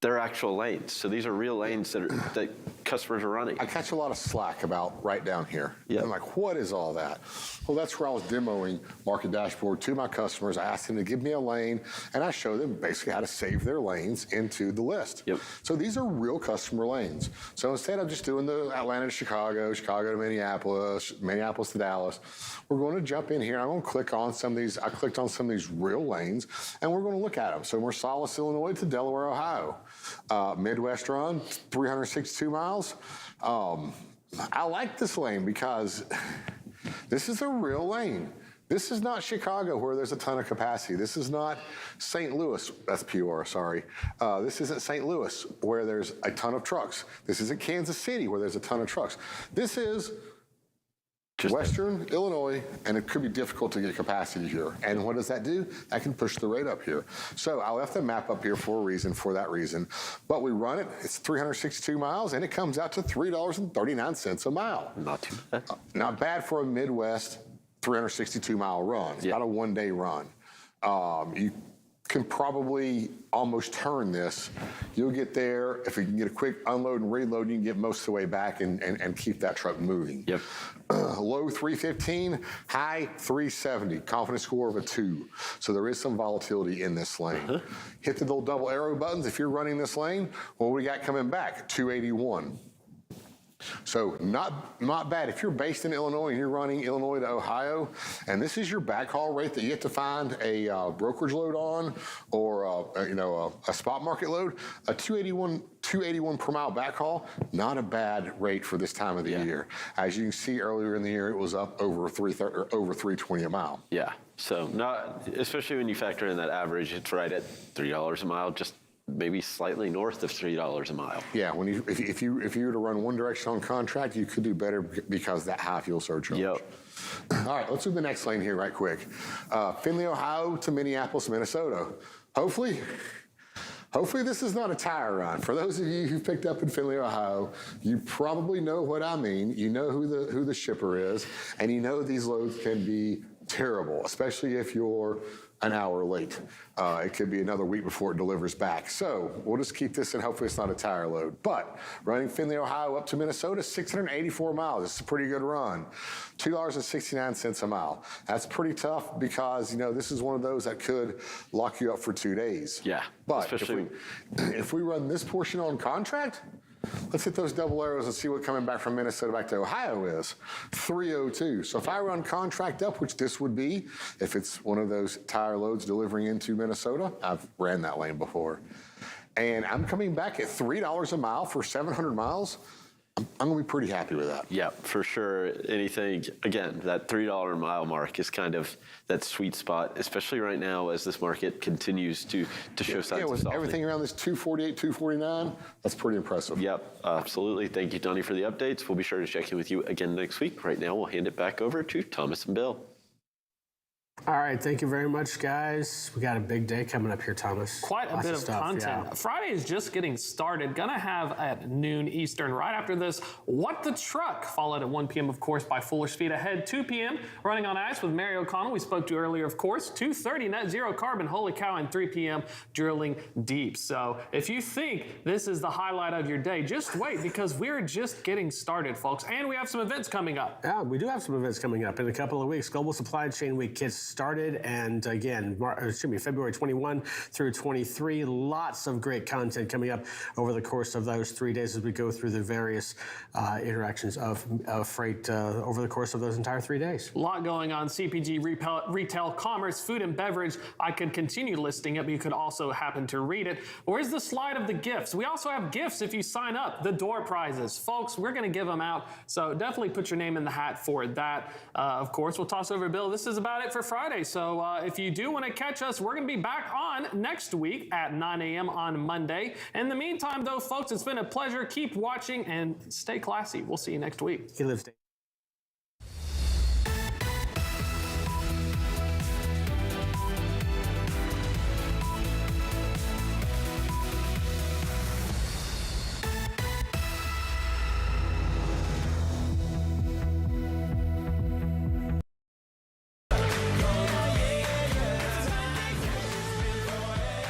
they're actual lanes. So these are real lanes that customers are running. I catch a lot of slack about right down here. Yep. I'm like, what is all that? Well, that's where I was demoing Market Dashboard to my customers. I asked them to give me a lane, and I showed them basically how to save their lanes into the list. Yep. So these are real customer lanes. So instead of just doing the Atlanta to Chicago, Chicago to Minneapolis, Minneapolis to Dallas, we're going to jump in here. I'm going to click on some of these. I clicked on some of these real lanes, and we're going to look at them. So Marsalis, Illinois to Delaware, Ohio. Midwest run, 362 miles. I like this lane because this is a real lane. This is not Chicago where there's a ton of capacity. This is not St. Louis, that's PUR, sorry. This isn't St. Louis where there's a ton of trucks. This isn't Kansas City where there's a ton of trucks. This is Western Illinois, and it could be difficult to get capacity here. And what does that do? That can push the rate up here. So I left the map up here for a reason, for that reason. But we run it, it's 362 miles, and it comes out to $3.39 a mile. Not too bad. Not bad for a Midwest 362-mile run. It's not a one-day run. You can probably almost turn this. You'll get there. If you can get a quick unload and reload, you can get most of the way back and keep that truck moving. Yep. Low 315, high 370, confidence score of a 2. So there is some volatility in this lane. Hit the little double arrow buttons if you're running this lane. What we got coming back? 281. So not bad. If you're based in Illinois and you're running Illinois to Ohio, and this is your backhaul rate that you have to find a brokerage load on, or a spot market load, a 281 per mile backhaul, not a bad rate for this time of the year. As you can see earlier in the year, it was up over 320 a mile. Yeah. So not, especially when you factor in that average, it's right at $3 a mile, just maybe slightly north of $3 a mile. Yeah, if you were to run one direction on contract, you could do better because that high fuel surcharge. Yep. All right, let's do the next lane here right quick. Findlay, Ohio to Minneapolis, Minnesota. Hopefully this is not a tire run. For those of you who picked up in Findlay, Ohio, you probably know what I mean. You know who the shipper is, and you know these loads can be terrible, especially if you're an hour late. It could be another week before it delivers back. So we'll just keep this and hopefully it's not a tire load. But running Findlay, Ohio up to Minnesota, 684 miles. This is a pretty good run. $2.69 a mile. That's pretty tough because, this is one of those that could lock you up for 2 days. Yeah. But if we run this portion on contract, let's hit those double arrows and see what coming back from Minnesota back to Ohio is. 302. So if I run contract up, which this would be, if it's one of those tire loads delivering into Minnesota, I've ran that lane before, and I'm coming back at $3 a mile for 700 miles, I'm going to be pretty happy with that. Yeah, for sure. Anything, again, that $3 a mile mark is kind of that sweet spot, especially right now as this market continues to show signs of softening. Everything around this 248, 249, that's pretty impressive. Yep, absolutely. Thank you, Donnie, for the updates. We'll be sure to check in with you again next week. Right now, we'll hand it back over to Thomas and Bill. All right, thank you very much, guys. We got a big day coming up here, Thomas. Quite a bit of content. Yeah. Friday is just getting started. Gonna have at noon Eastern. Right after this, What the Truck? Followed at 1 p.m., of course, by Fuller Speed Ahead. 2 p.m., Running on Ice with Mary O'Connell, we spoke to earlier, of course. 2:30, Net Zero Carbon, Holy Cow, and 3 p.m., Drilling Deep. So if you think this is the highlight of your day, just wait, because we're just getting started, folks. And we have some events coming up. Yeah, we do have some events coming up in a couple of weeks. Global Supply Chain Week gets started, and again, February 21 through 23. Lots of great content coming up over the course of those 3 days as we go through the various interactions of freight over the course of those entire 3 days. A lot going on. CPG, retail, commerce, food and beverage. I could continue listing it, but you could also happen to read it. Where's the slide of the gifts? We also have gifts if you sign up. The door prizes. Folks, we're going to give them out, so definitely put your name in the hat for that. Of course, we'll toss over to Bill. This is about it for Friday, so if you do want to catch us, we're going to be back on next week at 9 a.m. on Monday. In the meantime, though, folks, it's been a pleasure. Keep watching and stay classy. We'll see you next week. He lives